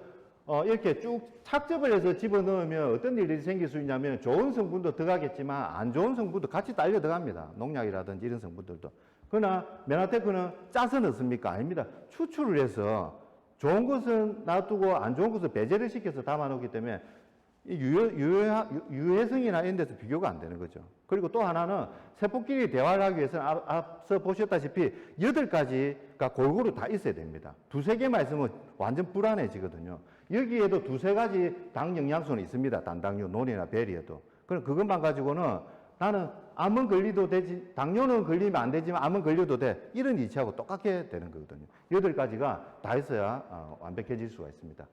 이렇게 쭉 착즙을 해서 집어넣으면 어떤 일이 생길 수 있냐면, 좋은 성분도 들어가겠지만 안 좋은 성분도 같이 딸려 들어갑니다. 농약이라든지 이런 성분들도. 그러나 메나테크는 짜서 넣습니까? 아닙니다. 추출을 해서 좋은 것은 놔두고 안 좋은 것을 배제를 시켜서 담아놓기 때문에 유해성이나 이런 데서 비교가 안 되는 거죠. 그리고 또 하나는 세포끼리 대화를 하기 위해서는 앞서 보셨다시피 8가지가 골고루 다 있어야 됩니다. 2-3개만 있으면 완전 불안해지거든요. 여기에도 2-3가지 당 영양소는 있습니다. 단당류, 논이나 베리에도. 그럼 그것만 가지고는 나는 암은 걸리도 되지, 당뇨는 걸리면 안 되지만 암은 걸려도 돼. 이런 이치하고 똑같게 되는 거거든요. 8가지가 다 있어야 완벽해질 수가 있습니다.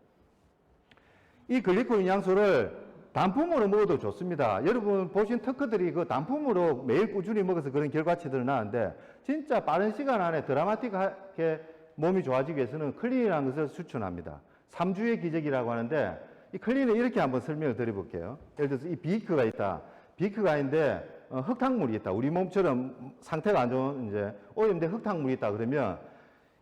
이 글리코 영양소를 단품으로 먹어도 좋습니다. 여러분 보신 특허들이 그 단품으로 매일 꾸준히 먹어서 그런 결과치들을 나는데, 진짜 빠른 시간 안에 드라마틱하게 몸이 좋아지기 위해서는 클린이라는 것을 추천합니다. 3주의 기적이라고 하는데, 이 클린을 이렇게 한번 설명을 드려볼게요. 예를 들어서 이 비크가 있다. 비크가 있는데 흙탕물이 있다. 우리 몸처럼 상태가 안 좋은 이제 오염된 흙탕물이 있다. 그러면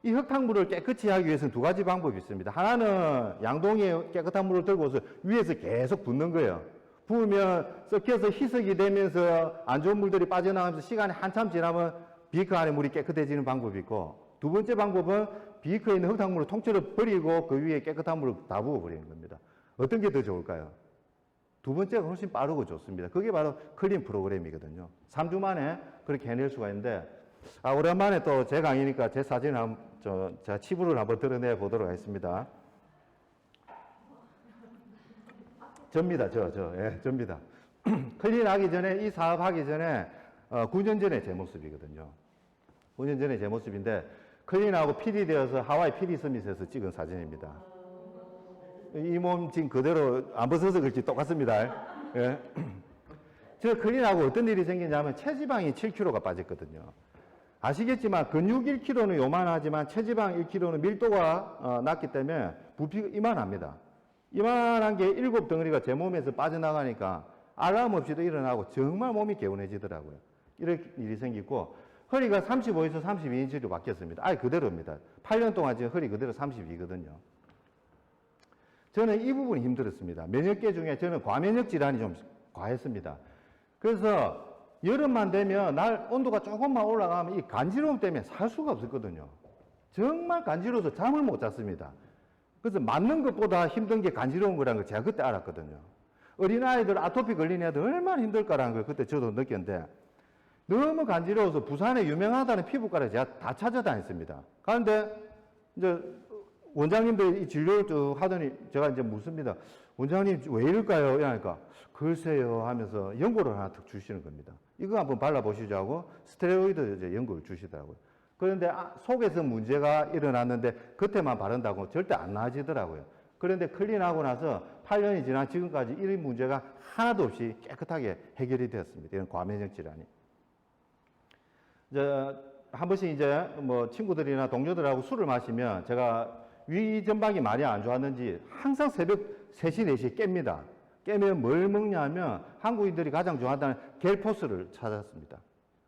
이 흙탕물을 깨끗이 하기 위해서는 2가지 방법이 있습니다. 하나는 양동이에 깨끗한 물을 들고서 위에서 계속 붓는 거예요. 부으면 섞여서 희석이 되면서 안 좋은 물들이 빠져나가면서 시간이 한참 지나면 비크 안에 물이 깨끗해지는 방법이 있고, 2번째 방법은 비크에 있는 흙탕물을 통째로 버리고 그 위에 깨끗한 물을 다 부어버리는 겁니다. 어떤 게 더 좋을까요? 2번째가 훨씬 빠르고 좋습니다. 그게 바로 클린 프로그램이거든요. 3주 만에 그렇게 해낼 수가 있는데, 오랜만에 또 제 강의니까 제 사진을 제가 치부를 한번 드러내 보도록 하겠습니다. 접니다, 예, 접니다. 클린하기 전에, 이 사업 하기 전에, 9년 전에 제 모습이거든요. 9년 전에 제 모습인데, 클린하고 PD 되어서 하와이 PD 서밋에서 찍은 사진입니다. 이 몸 지금 그대로 안 벗어서 그렇지 똑같습니다. 예. 저 클린하고 어떤 일이 생기냐면 체지방이 7kg가 빠졌거든요. 아시겠지만 근육 1kg는 요만하지만 체지방 1kg는 밀도가 낮기 때문에 부피가 이만합니다. 이만한 게 7덩어리가 제 몸에서 빠져나가니까 알람 없이도 일어나고 정말 몸이 개운해지더라고요. 이렇게 일이 생기고 허리가 35에서 32인치로 바뀌었습니다. 아예 그대로입니다. 8년 동안 지금 허리 그대로 32거든요. 저는 이 부분이 힘들었습니다. 면역계 중에 저는 과면역 질환이 좀 과했습니다. 그래서 여름만 되면 날 온도가 조금만 올라가면 이 간지러움 때문에 살 수가 없었거든요. 정말 간지러워서 잠을 못 잤습니다. 그래서 맞는 것보다 힘든 게 간지러운 거라는 걸 제가 그때 알았거든요. 어린아이들 아토피 걸린 애들 얼마나 힘들까라는 걸 그때 저도 느꼈는데 너무 간지러워서 부산에 유명하다는 피부과를 제가 다 찾아다녔습니다. 그런데 이제 원장님들 이 진료를 쭉 하더니 제가 이제 묻습니다. 원장님 왜 이럴까요? 이러니까 글쎄요 하면서 연고를 하나 툭 주시는 겁니다. 이거 한번 발라보시죠 하고 스테로이드 이제 연고를 주시더라고요. 그런데 속에서 문제가 일어났는데 그때만 바른다고 절대 안 나아지더라고요. 그런데 클린하고 나서 8년이 지난 지금까지 이런 문제가 하나도 없이 깨끗하게 해결이 되었습니다. 이런 과면역 질환이. 한 번씩 이제 뭐 친구들이나 동료들하고 술을 마시면 제가 위전박이 많이 안 좋았는지 항상 새벽 3시, 4시에 깹니다. 깨면 뭘 먹냐면 한국인들이 가장 좋아한다는 겔포스를 찾았습니다.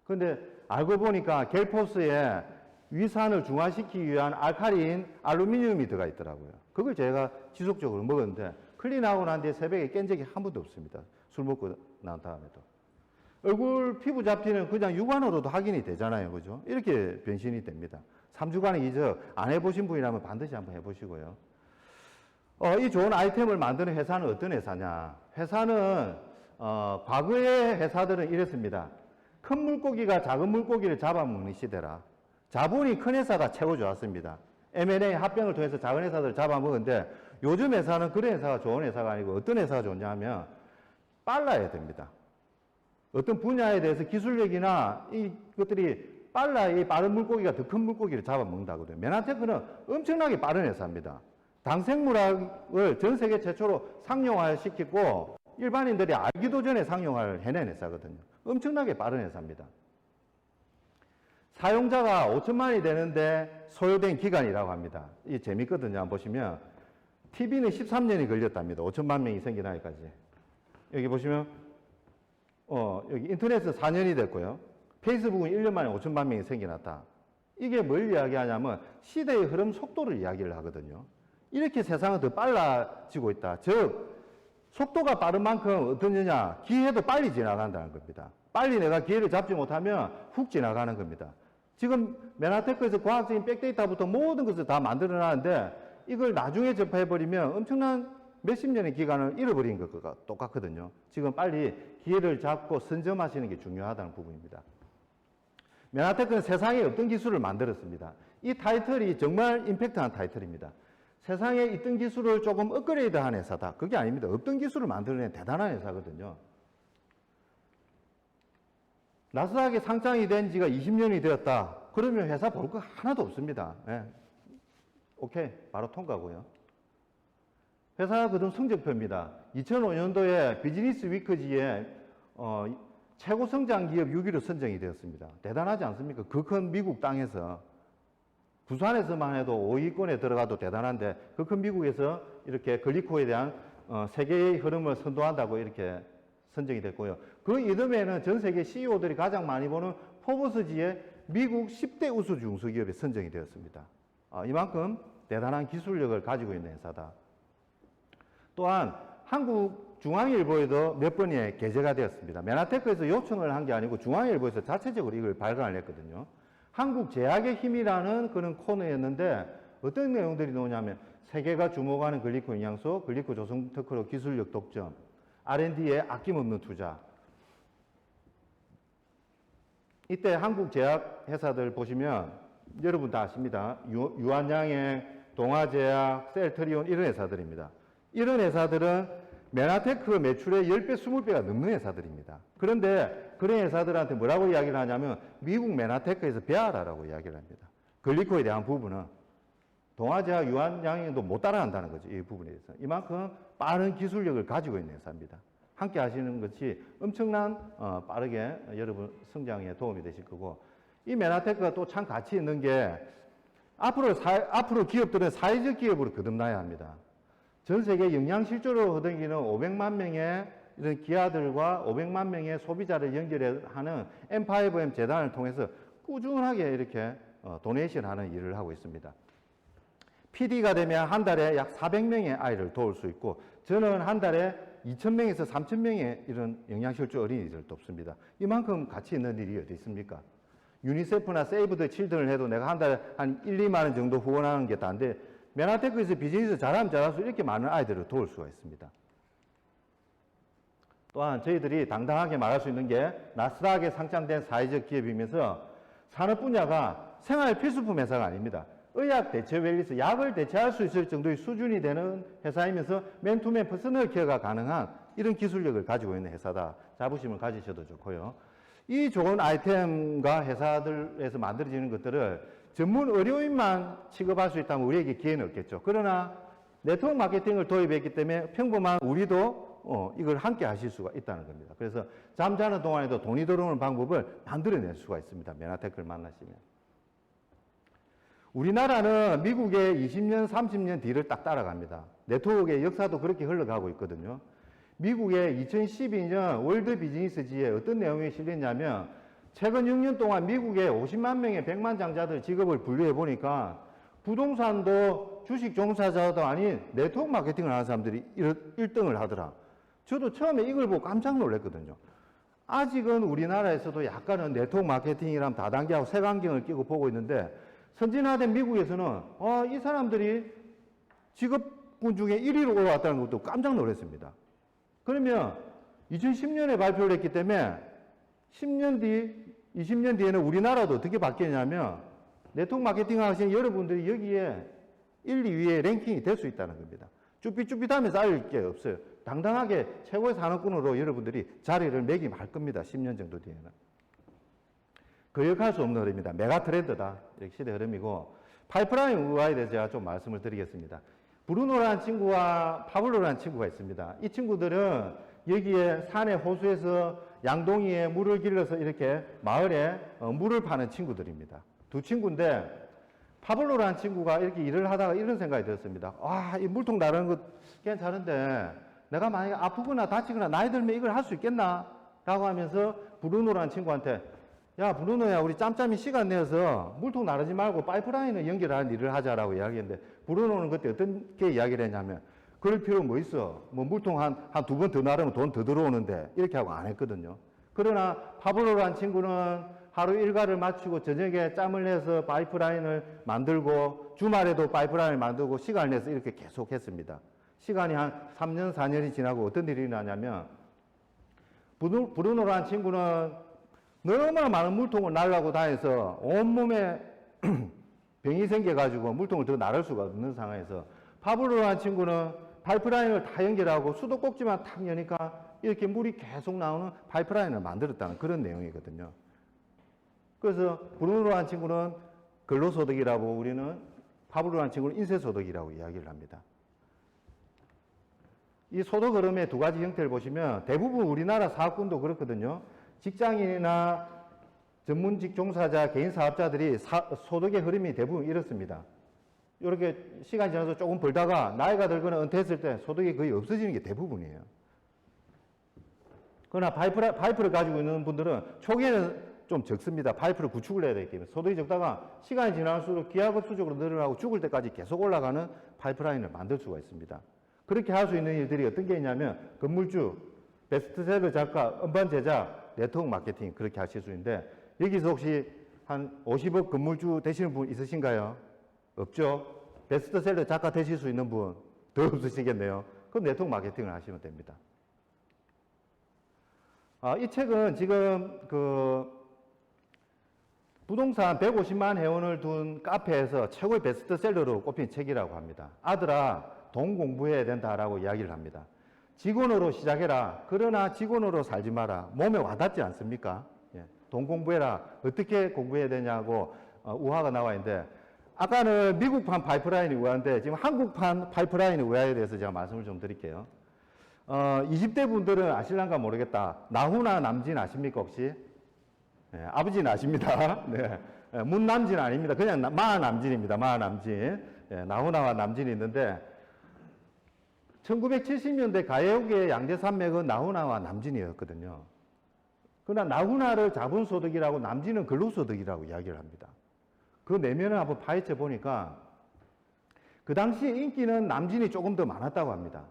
그런데 알고 보니까 겔포스에 위산을 중화시키기 위한 알칼리인 알루미늄이 들어가 있더라고요. 그걸 제가 지속적으로 먹었는데 클린하고 난 뒤에 새벽에 깬 적이 한 번도 없습니다. 술 먹고 난 다음에도. 얼굴 피부 잡티는 그냥 육안으로도 확인이 되잖아요. 그죠? 이렇게 변신이 됩니다. 3주간의 이적 안 해보신 분이라면 반드시 한번 해보시고요. 이 좋은 아이템을 만드는 회사는 어떤 회사냐? 회사는 과거의 회사들은 이랬습니다. 큰 물고기가 작은 물고기를 잡아먹는 시대라. 자본이 큰 회사가 최고 좋았습니다. M&A 합병을 통해서 작은 회사들을 잡아먹었는데 요즘 회사는 그런 회사가 좋은 회사가 아니고 어떤 회사가 좋냐 하면 빨라야 됩니다. 어떤 분야에 대해서 기술력이나 이것들이 빨라야 빠른 물고기가 더 큰 물고기를 잡아먹는다거든요. 메나테크는 엄청나게 빠른 회사입니다. 당생물학을 전 세계 최초로 상용화시키고 일반인들이 알기도 전에 상용화를 해낸 회사거든요. 엄청나게 빠른 회사입니다. 사용자가 5천만이 되는데 소요된 기간이라고 합니다. 이게 재밌거든요. 한번 보시면 TV는 13년이 걸렸답니다. 5천만 명이 생겨나기까지. 여기 보시면 여기 인터넷은 4년이 됐고요. 페이스북은 1년 만에 5천만 명이 생겨났다. 이게 뭘 이야기하냐면 시대의 흐름 속도를 이야기를 하거든요. 이렇게 세상은 더 빨라지고 있다. 즉 속도가 빠른 만큼 어떠느냐? 기회도 빨리 지나간다는 겁니다. 빨리 내가 기회를 잡지 못하면 훅 지나가는 겁니다. 지금 메나테크에서 과학적인 백데이터부터 모든 것을 다 만들어놨는데 이걸 나중에 접해버리면 엄청난 몇십 년의 기간을 잃어버린 것과 똑같거든요. 지금 빨리 기회를 잡고 선점하시는 게 중요하다는 부분입니다. 메나테크는 세상에 없던 기술을 만들었습니다. 이 타이틀이 정말 임팩트한 타이틀입니다. 세상에 있던 기술을 조금 업그레이드한 회사다. 그게 아닙니다. 없던 기술을 만들어낸 대단한 회사거든요. 나스닥에 상장이 된 지가 20년이 되었다. 그러면 회사 볼 거 하나도 없습니다. 예. 오케이. 바로 통과고요. 회사 그동 성적표입니다. 2005년도에 비즈니스 위크지에 최고 성장 기업 6위로 선정이 되었습니다. 대단하지 않습니까? 그 큰 미국 땅에서 부산에서만 해도 5위권에 들어가도 대단한데 그 큰 미국에서 이렇게 글리코에 대한 세계의 흐름을 선도한다고 이렇게 선정이 됐고요. 그 이듬해에는 전 세계 CEO들이 가장 많이 보는 포브스지의 미국 10대 우수 중소기업에 선정이 되었습니다. 이만큼 대단한 기술력을 가지고 있는 회사다. 또한 한국 중앙일보에도 몇 번의 게재가 되었습니다. 메나테크에서 요청을 한 게 아니고 중앙일보에서 자체적으로 이걸 발간을 했거든요. 한국 제약의 힘이라는 그런 코너였는데 어떤 내용들이 나오냐면 세계가 주목하는 글리코 영양소, 글리코 조성 특허로 기술력 독점, R&D에 아낌없는 투자. 이때 한국 제약 회사들 보시면 여러분 다 아십니다. 유한양행, 동아제약, 셀트리온 이런 회사들입니다. 이런 회사들은 메나테크 매출의 10배, 20배가 넘는 회사들입니다. 그런데 그런 회사들한테 뭐라고 이야기를 하냐면 미국 메나테크에서 배워라라고 이야기를 합니다. 글리코에 대한 부분은 동아제약, 유한양행도 못 따라간다는 거죠. 이 부분에 대해서. 이만큼 빠른 기술력을 가지고 있는 회사입니다. 함께 하시는 것이 엄청난 빠르게 여러분 성장에 도움이 되실 거고, 이 메나테크가 또 참 가치 있는 게 앞으로 기업들은 사회적 기업으로 거듭나야 합니다. 전 세계 영양실조로 허덕이는 500만 명의 이런 기아들과 500만 명의 소비자를 연결하는 M5M 재단을 통해서 꾸준하게 이렇게 도네이션 하는 일을 하고 있습니다. PD가 되면 한 달에 약 400명의 아이를 도울 수 있고, 저는 한 달에 2,000명에서 3,000명의 이런 영양실조 어린이들을 돕습니다. 이만큼 가치 있는 일이 어디 있습니까? 유니세프나 세이브 더 칠드런을 해도 내가 한 달에 한 1, 2만 원 정도 후원하는 게 다인데, 메나테크에서 비즈니스 잘하면 잘할수록 이렇게 많은 아이들을 도울 수가 있습니다. 또한 저희들이 당당하게 말할 수 있는 게 나스닥에 상장된 사회적 기업이면서 산업 분야가 생활 필수품 회사가 아닙니다. 의학 대체 웰리스, 약을 대체할 수 있을 정도의 수준이 되는 회사이면서 맨투맨 퍼스널 케어가 가능한 이런 기술력을 가지고 있는 회사다. 자부심을 가지셔도 좋고요. 이 좋은 아이템과 회사들에서 만들어지는 것들을 전문 의료인만 취급할 수 있다면 우리에게 기회는 없겠죠. 그러나 네트워크 마케팅을 도입했기 때문에 평범한 우리도 이걸 함께 하실 수가 있다는 겁니다. 그래서 잠자는 동안에도 돈이 들어오는 방법을 만들어낼 수가 있습니다. 메나테크를 만나시면. 우리나라는 미국의 20년, 30년 뒤를 딱 따라갑니다. 네트워크의 역사도 그렇게 흘러가고 있거든요. 미국의 2012년 월드 비즈니스지에 어떤 내용이 실렸냐면, 최근 6년 동안 미국의 50만 명의 100만 장자들 직업을 분류해 보니까 부동산도 주식 종사자도 아닌 네트워크 마케팅을 하는 사람들이 1등을 하더라. 저도 처음에 이걸 보고 깜짝 놀랐거든요. 아직은 우리나라에서도 약간은 네트워크 마케팅이라면 다단계하고 색안경을 끼고 보고 있는데, 선진화된 미국에서는 이 사람들이 직업군 중에 1위로 올라왔다는 것도 깜짝 놀랐습니다. 그러면 2010년에 발표를 했기 때문에 10년 뒤, 20년 뒤에는 우리나라도 어떻게 바뀌냐면 네트워크 마케팅 하시는 여러분들이 여기에 1, 2위에 랭킹이 될 수 있다는 겁니다. 쭈삣쭈삣하면서 알릴 게 없어요. 당당하게 최고의 산업군으로 여러분들이 자리를 매김할 겁니다. 10년 정도 뒤에는. 거역할 수 없는 흐름입니다. 메가 트렌드다. 이렇게 시대 흐름이고, 파이프라인 우화에 대해서 제가 좀 말씀을 드리겠습니다. 브루노라는 친구와 파블로라는 친구가 있습니다. 이 친구들은 여기에 산의 호수에서 양동이에 물을 길러서 이렇게 마을에 물을 파는 친구들입니다. 두 친구인데, 파블로라는 친구가 이렇게 일을 하다가 이런 생각이 들었습니다. 이 물통 다루는 것 괜찮은데 내가 만약에 아프거나 다치거나 나이 들면 이걸 할 수 있겠나? 라고 하면서 브루노라는 친구한테, 야, 브루노야, 우리 짬짬이 시간 내어서 물통 나르지 말고 파이프라인을 연결하는 일을 하자라고 이야기했는데, 브루노는 그때 어떻게 이야기를 했냐면, 그럴 필요 뭐 있어. 뭐 물통 한 두 번 더 나르면 돈 더 들어오는데, 이렇게 하고 안 했거든요. 그러나 파블로라는 친구는 하루 일과를 마치고 저녁에 짬을 내서 파이프라인을 만들고, 주말에도 파이프라인을 만들고 시간을 내서 이렇게 계속 했습니다. 시간이 한 3년, 4년이 지나고 어떤 일이 일어나냐면, 브루노라는 친구는 너무나 많은 물통을 날라고 다녀서 온몸에 병이 생겨가지고 물통을 더 나를 수가 없는 상황에서, 파블로라는 친구는 파이프라인을 다 연결하고 수도꼭지만 탁 여니까 이렇게 물이 계속 나오는 파이프라인을 만들었다는 그런 내용이거든요. 그래서 브루노라는 친구는 근로소득이라고, 우리는 파블로라는 친구는 인쇄소득이라고 이야기를 합니다. 이 소득 흐름의 두 가지 형태를 보시면 대부분 우리나라 사업군도 그렇거든요. 직장인이나 전문직 종사자, 개인 사업자들이 소득의 흐름이 대부분 이렇습니다. 이렇게 시간이 지나서 조금 벌다가 나이가 들거나 은퇴했을 때 소득이 거의 없어지는 게 대부분이에요. 그러나 파이프를 가지고 있는 분들은 초기에는 좀 적습니다. 파이프를 구축을 해야 되기 때문에. 소득이 적다가 시간이 지날수록 기하급수적으로 늘어나고 죽을 때까지 계속 올라가는 파이프라인을 만들 수가 있습니다. 그렇게 할 수 있는 일들이 어떤 게 있냐면, 건물주, 베스트셀러 작가, 음반 제작, 네트워크 마케팅, 그렇게 하실 수 있는데, 여기서 혹시 한 50억 건물주 되시는 분 있으신가요? 없죠? 베스트셀러 작가 되실 수 있는 분 더 없으시겠네요. 그럼 네트워크 마케팅을 하시면 됩니다. 이 책은 지금 부동산 150만 회원을 둔 카페에서 최고의 베스트셀러로 꼽힌 책이라고 합니다. 아들아, 돈 공부해야 된다라고 이야기를 합니다. 직원으로 시작해라. 그러나 직원으로 살지 마라. 몸에 와닿지 않습니까? 예, 돈 공부해라. 어떻게 공부해야 되냐고 우화가 나와 있는데, 아까는 미국판 파이프라인이 우화인데 지금 한국판 파이프라인의 우화에 대해서 제가 말씀을 좀 드릴게요. 20대 분들은 아실란가 모르겠다. 나훈아 남진 아십니까 혹시? 네, 아버지는 아십니다. 네. 문남진 아닙니다. 그냥 마남진입니다. 마남진. 네, 나훈아와 남진이 있는데 1970년대 가요계의 양대 산맥은 나훈아와 남진이었거든요. 그러나 나훈아를 자본소득이라고 남진은 근로소득이라고 이야기를 합니다. 그 내면을 한번 파헤쳐 보니까 그 당시 인기는 남진이 조금 더 많았다고 합니다.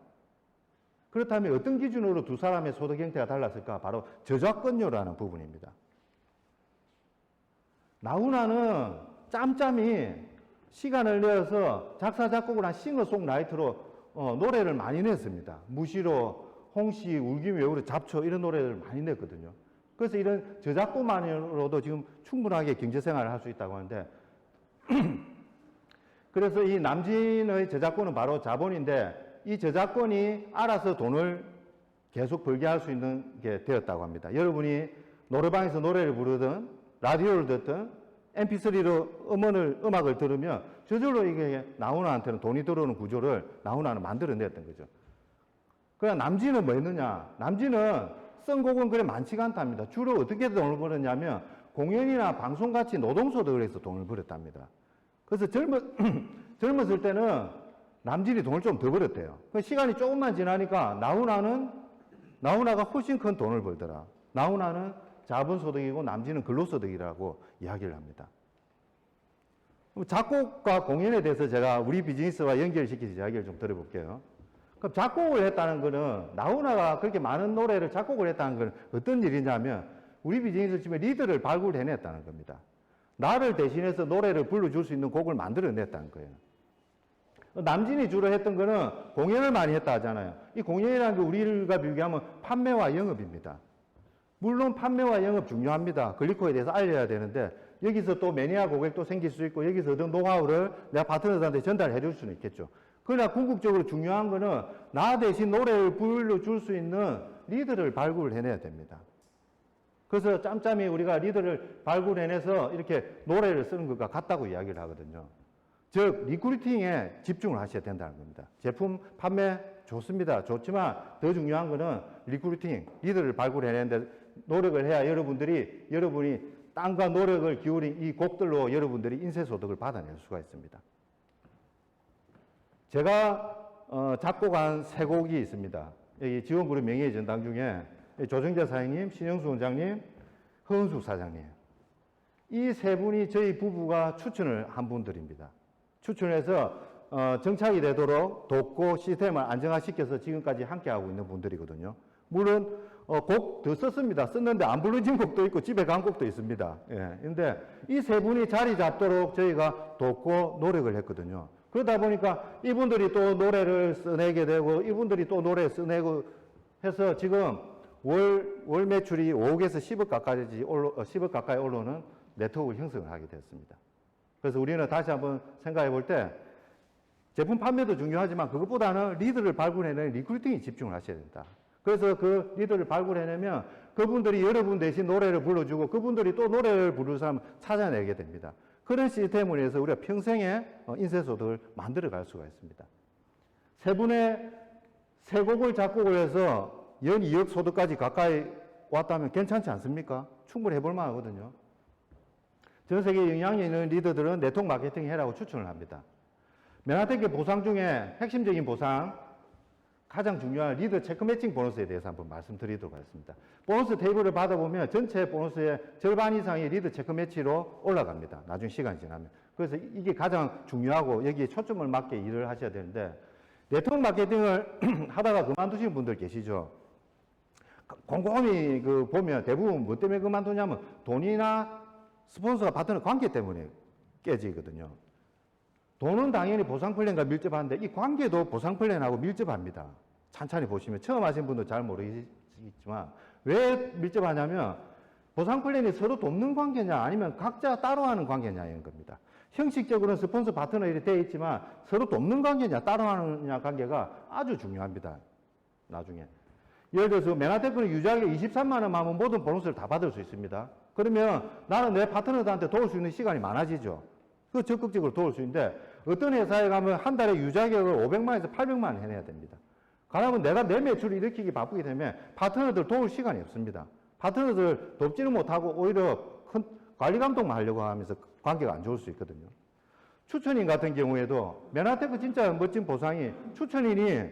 그렇다면 어떤 기준으로 두 사람의 소득 형태가 달랐을까? 바로 저작권료라는 부분입니다. 나훈아는 짬짬이 시간을 내어서 작사, 작곡을 한 싱어송라이터로 노래를 많이 냈습니다. 무시로, 홍시, 울기 외우로, 잡초 이런 노래를 많이 냈거든요. 그래서 이런 저작권만으로도 지금 충분하게 경제생활을 할 수 있다고 하는데 그래서 이 남진의 저작권은 바로 자본인데 이 저작권이 알아서 돈을 계속 벌게 할 수 있는 게 되었다고 합니다. 여러분이 노래방에서 노래를 부르든 라디오를 듣든 mp3로 음악을 들으면 저절로 이게 나훈아한테는 돈이 들어오는 구조를 나훈아는 만들어냈던 거죠. 그러나 남진은 뭐 했느냐? 남진은 쓴 곡은 그래 많지가 않답니다. 주로 어떻게 돈을 벌었냐면 공연이나 방송같이 노동소득을 해서 돈을 벌었답니다. 그래서 젊었을 때는 남진이 돈을 좀 더 벌었대요. 시간이 조금만 지나니까 나훈아가 훨씬 큰 돈을 벌더라. 나훈아는 자본소득이고 남진은 근로소득이라고 이야기를 합니다. 작곡과 공연에 대해서 제가 우리 비즈니스와 연결시켜서 이야기를 좀 들어볼게요. 그럼 작곡을 했다는 거는 나훈아가 그렇게 많은 노래를 작곡을 했다는 건 어떤 일이냐면 우리 비즈니스 팀에 리더를 발굴해냈다는 겁니다. 나를 대신해서 노래를 불러줄 수 있는 곡을 만들어냈다는 거예요. 남진이 주로 했던 거는 공연을 많이 했다 하잖아요. 이 공연이라는 게 우리가 비교하면 판매와 영업입니다. 물론 판매와 영업 중요합니다. 글리코에 대해서 알려야 되는데 여기서 또 매니아 고객도 생길 수 있고 여기서 얻은 노하우를 내가 파트너들한테 전달해 줄 수는 있겠죠. 그러나 궁극적으로 중요한 거는 나 대신 노래를 불러줄 수 있는 리더를 발굴해내야 됩니다. 그래서 짬짬이 우리가 리더를 발굴해내서 이렇게 노래를 쓰는 것과 같다고 이야기를 하거든요. 즉 리크루팅에 집중을 하셔야 된다는 겁니다. 제품 판매 좋습니다. 좋지만 더 중요한 거는 리크루팅, 리더를 발굴해내는데 노력을 해야 여러분이 땀과 노력을 기울인 이 곡들로 여러분들이 인쇄소득을 받아낼 수가 있습니다. 제가 작곡한 세 곡이 있습니다. 여기 지원그룹 명예의 전당 중에 조정재 사장님, 신영수 원장님, 허은숙 사장님. 이 세 분이 저희 부부가 추천을 한 분들입니다. 추천해서 정착이 되도록 돕고 시스템을 안정화시켜서 지금까지 함께하고 있는 분들이거든요. 물론 곡 더 썼습니다. 썼는데 안 부르진 곡도 있고 집에 간 곡도 있습니다. 예. 근데 이 세 분이 자리 잡도록 저희가 돕고 노력을 했거든요. 그러다 보니까 이분들이 또 노래를 써내게 되고 이분들이 또 노래 써내고 해서 지금 월 매출이 5억에서 10억 가까이 올라오는 네트워크를 형성을 하게 됐습니다. 그래서 우리는 다시 한번 생각해 볼 때 제품 판매도 중요하지만 그것보다는 리더를 발굴해내는 리크루팅에 집중을 하셔야 된다. 그래서 그 리더를 발굴해내면 그분들이 여러분 대신 노래를 불러주고 그분들이 또 노래를 부를 사람을 찾아내게 됩니다. 그런 시스템을 위해서 우리가 평생에 인쇄소득을 만들어갈 수가 있습니다. 세 분의 세 곡을 작곡을 해서 연 2억 소득까지 가까이 왔다면 괜찮지 않습니까? 충분히 해볼 만하거든요. 전 세계 영향력 있는 리더들은 네트워크 마케팅 해라고 추천을 합니다. 맨하탄 보상 중에 핵심적인 보상, 가장 중요한 리더 체크 매칭 보너스에 대해서 한번 말씀드리도록 하겠습니다. 보너스 테이블을 받아보면 전체 보너스의 절반 이상이 리더 체크 매치로 올라갑니다. 나중에 시간이 지나면. 그래서 이게 가장 중요하고 여기에 초점을 맞게 일을 하셔야 되는데 네트워크 마케팅을 하다가 그만두신 분들 계시죠? 곰곰이 보면 대부분 뭐 때문에 그만두냐면 돈이나 스폰서와 파트너 관계 때문에 깨지거든요. 돈은 당연히 보상 플랜과 밀접한데 이 관계도 보상 플랜하고 밀접합니다. 찬찬히 보시면 처음 하신 분도 잘 모르시겠지만 왜 밀접하냐면 보상 플랜이 서로 돕는 관계냐 아니면 각자 따로 하는 관계냐인 겁니다. 형식적으로는 스폰서 파트너 이렇게 되어 있지만 서로 돕는 관계냐 따로 하느냐 관계가 아주 중요합니다. 나중에. 예를 들어서 맨하테크는 유지하게 23만 원만 하면 모든 보너스를 다 받을 수 있습니다. 그러면 나는 내 파트너들한테 도울 수 있는 시간이 많아지죠. 그 적극적으로 도울 수 있는데 어떤 회사에 가면 한 달에 유자격을 500만 원에서 800만 원 해내야 됩니다. 그러면 내가 내 매출을 일으키기 바쁘기 때문에 파트너들 도울 시간이 없습니다. 파트너들 돕지는 못하고 오히려 큰 관리 감독만 하려고 하면서 관계가 안 좋을 수 있거든요. 추천인 같은 경우에도 맨하테크 진짜 멋진 보상이 추천인이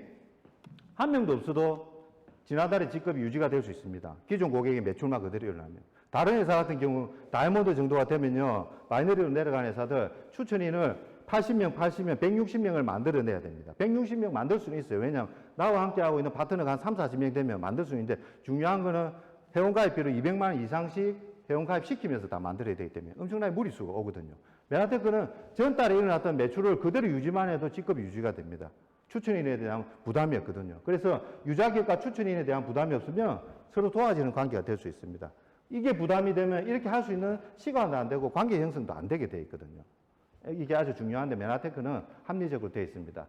한 명도 없어도 지난달에 직급이 유지가 될 수 있습니다. 기존 고객의 매출만 그대로 일어나면. 다른 회사 같은 경우 다이아몬드 정도가 되면요. 마이너리로 내려가는 회사들 추천인을 80명, 160명을 만들어내야 됩니다. 160명 만들 수는 있어요. 왜냐하면 나와 함께 하고 있는 파트너가 한 3, 40명 되면 만들 수 있는데 중요한 거는 회원가입비를 200만 원 이상씩 회원가입 시키면서 다 만들어야 되기 때문에 엄청나게 무리수가 오거든요. 맨하테크는 전달에 일어났던 매출을 그대로 유지만 해도 직급이 유지가 됩니다. 추천인에 대한 부담이 없거든요. 그래서 유자격과 추천인에 대한 부담이 없으면 서로 도와주는 관계가 될 수 있습니다. 이게 부담이 되면 이렇게 할 수 있는 시간도 안 되고 관계 형성도 안 되게 돼 있거든요. 이게 아주 중요한데 맨하테크는 합리적으로 되어 있습니다.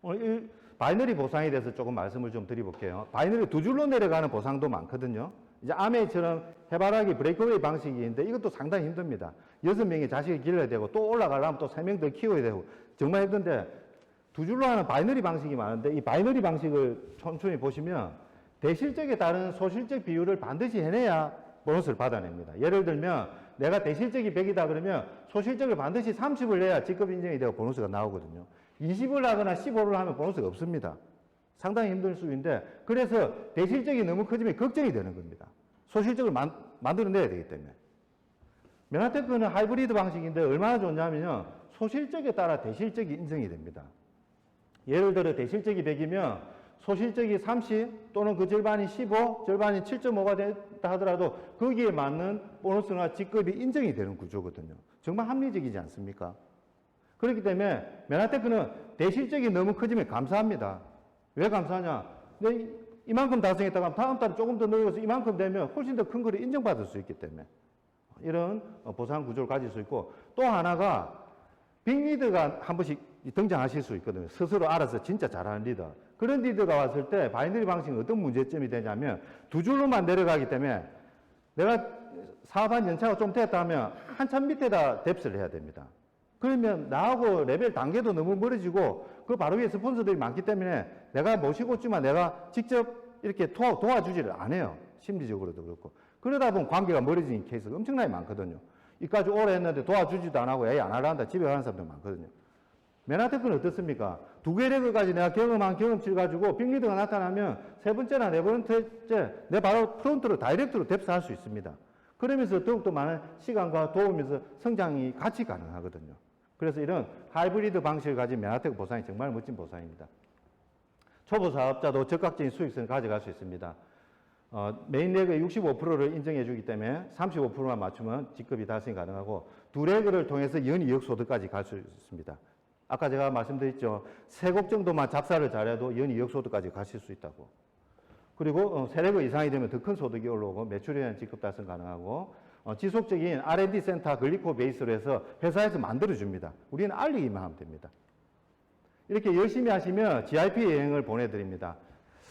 오늘 이 바이너리 보상에 대해서 조금 말씀을 좀 드려볼게요. 바이너리 두 줄로 내려가는 보상도 많거든요. 이제 아메이처럼 해바라기 브레이크웨이 방식인데 이것도 상당히 힘듭니다. 6명의 자식을 길러야 되고 또 올라가려면 또 3명 더 키워야 되고 정말 힘든데 두 줄로 하는 바이너리 방식이 많은데 이 바이너리 방식을 천천히 보시면 대실적에 따른 소실적 비율을 반드시 해내야 보너스를 받아냅니다. 예를 들면 내가 대실적이 100이다 그러면 소실적을 반드시 30을 내야 직급 인정이 되고 보너스가 나오거든요. 20을 하거나 15를 하면 보너스가 없습니다. 상당히 힘든 수인데 그래서 대실적이 너무 커지면 걱정이 되는 겁니다. 소실적을 만들어내야 되기 때문에. 맨하테크는 하이브리드 방식인데 얼마나 좋냐면요. 소실적에 따라 대실적이 인정이 됩니다. 예를 들어 대실적이 100이면 소실적이 30 또는 그 절반이 15, 절반이 7.5가 됐다 하더라도 거기에 맞는 보너스나 직급이 인정이 되는 구조거든요. 정말 합리적이지 않습니까? 그렇기 때문에 맨하테크는 대실적이 너무 커지면 감사합니다. 왜 감사하냐? 이만큼 달성했다가 다음 달에 조금 더 늘려서 이만큼 되면 훨씬 더 큰 거를 인정받을 수 있기 때문에 이런 보상 구조를 가질 수 있고 또 하나가 빅리더가 한 번씩 등장하실 수 있거든요. 스스로 알아서 진짜 잘하는 리더. 그런 리더가 왔을 때 바이너리 방식은 어떤 문제점이 되냐면 두 줄로만 내려가기 때문에 내가 사업한 연차가 좀 됐다 하면 한참 밑에다 뎁스를 해야 됩니다. 그러면 나하고 레벨 단계도 너무 멀어지고 그 바로 위에 스폰서들이 많기 때문에 내가 모시고 있지만 내가 직접 이렇게 도와주지를 안 해요. 심리적으로도 그렇고. 그러다 보면 관계가 멀어지는 케이스가 엄청나게 많거든요. 이까지 오래 했는데 도와주지도 안 하고 안 하라 한다 집에 가는 사람들 많거든요. 맨하테크는 어떻습니까? 두 개 레벨까지 내가 경험한 경험치를 가지고 빅리더가 나타나면 세 번째나 네 번째 내 바로 프론트로 다이렉트로 뎁스할 수 있습니다. 그러면서 더욱더 많은 시간과 도우면서 성장이 같이 가능하거든요. 그래서 이런 하이브리드 방식을 가진 맨하테크 보상이 정말 멋진 보상입니다. 초보 사업자도 적극적인 수익성을 가져갈 수 있습니다. 메인 레그의 65%를 인정해 주기 때문에 35%만 맞추면 직급이 달성이 가능하고 두 레그를 통해서 연 2억 소득까지 갈 수 있습니다. 아까 제가 말씀드렸죠. 3곡 정도만 잡사를 잘해도 연 2억 소득까지 가실 수 있다고. 그리고 3레그 이상이 되면 더 큰 소득이 올라오고 매출에 대한 직급 달성 가능하고 지속적인 R&D 센터 글리코 베이스로 해서 회사에서 만들어줍니다. 우리는 알리기만 하면 됩니다. 이렇게 열심히 하시면 GIP 여행을 보내드립니다.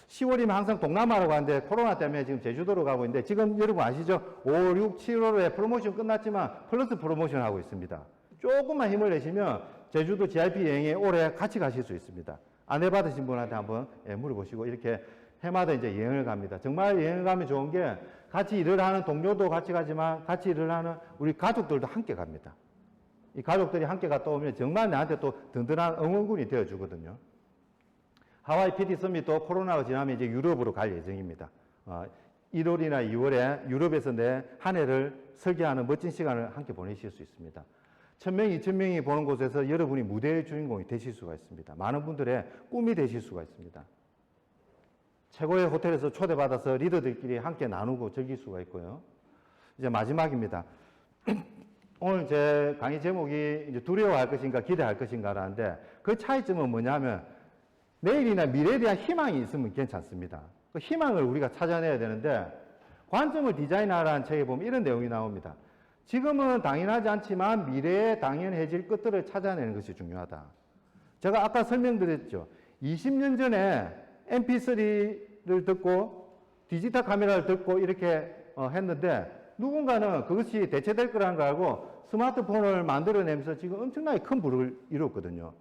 10월이면 항상 동남아로 가는데 코로나 때문에 지금 제주도로 가고 있는데 지금 여러분 아시죠? 5, 6, 7월에 프로모션 끝났지만 플러스 프로모션 하고 있습니다. 조금만 힘을 내시면 제주도 GIP 여행에 올해 같이 가실 수 있습니다. 안내 받으신 분한테 한번 물어보시고 이렇게 해마다 이제 여행을 갑니다. 정말 여행을 가면 좋은 게 같이 일을 하는 동료도 같이 가지만 같이 일을 하는 우리 가족들도 함께 갑니다. 이 가족들이 함께 갔다 오면 정말 나한테 또 든든한 응원군이 되어주거든요. 하와이 PD 서밋도 코로나가 지나면 이제 유럽으로 갈 예정입니다. 1월이나 2월에 유럽에서 내 한 해를 설계하는 멋진 시간을 함께 보내실 수 있습니다. 1000명, 2000명이 보는 곳에서 여러분이 무대의 주인공이 되실 수가 있습니다. 많은 분들의 꿈이 되실 수가 있습니다. 최고의 호텔에서 초대받아서 리더들끼리 함께 나누고 즐길 수가 있고요. 이제 마지막입니다. 오늘 제 강의 제목이 이제 두려워할 것인가 기대할 것인가라는데 그 차이점은 뭐냐면 내일이나 미래에 대한 희망이 있으면 괜찮습니다. 그 희망을 우리가 찾아내야 되는데 관점을 디자인하라는 책에 보면 이런 내용이 나옵니다. 지금은 당연하지 않지만 미래에 당연해질 것들을 찾아내는 것이 중요하다. 제가 아까 설명드렸죠. 20년 전에 MP3를 듣고 디지털 카메라를 듣고 이렇게 했는데 누군가는 그것이 대체될 거라는 걸 알고 스마트폰을 만들어내면서 지금 엄청나게 큰 부를 이뤘거든요.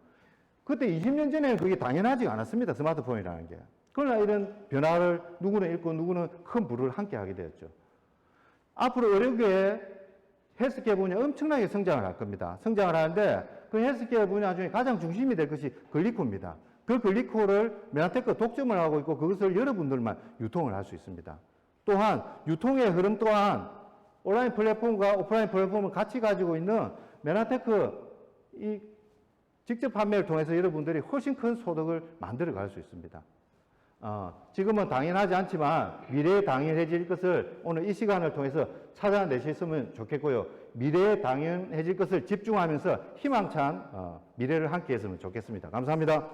그때 20년 전에는 그게 당연하지 않았습니다. 스마트폰이라는 게. 그러나 이런 변화를 누구는 잃고 누구는 큰 부를 함께 하게 되었죠. 앞으로 의료계에 헬스케어 분야 엄청나게 성장을 할 겁니다. 성장을 하는데 그 헬스케어 분야 중에 가장 중심이 될 것이 글리코입니다. 그 글리코를 메나테크 독점을 하고 있고 그것을 여러분들만 유통을 할 수 있습니다. 또한 유통의 흐름 또한 온라인 플랫폼과 오프라인 플랫폼을 같이 가지고 있는 메나테크 이 직접 판매를 통해서 여러분들이 훨씬 큰 소득을 만들어 갈 수 있습니다. 지금은 당연하지 않지만 미래에 당연해질 것을 오늘 이 시간을 통해서 찾아내셨으면 좋겠고요. 미래에 당연해질 것을 집중하면서 희망찬 미래를 함께 했으면 좋겠습니다. 감사합니다.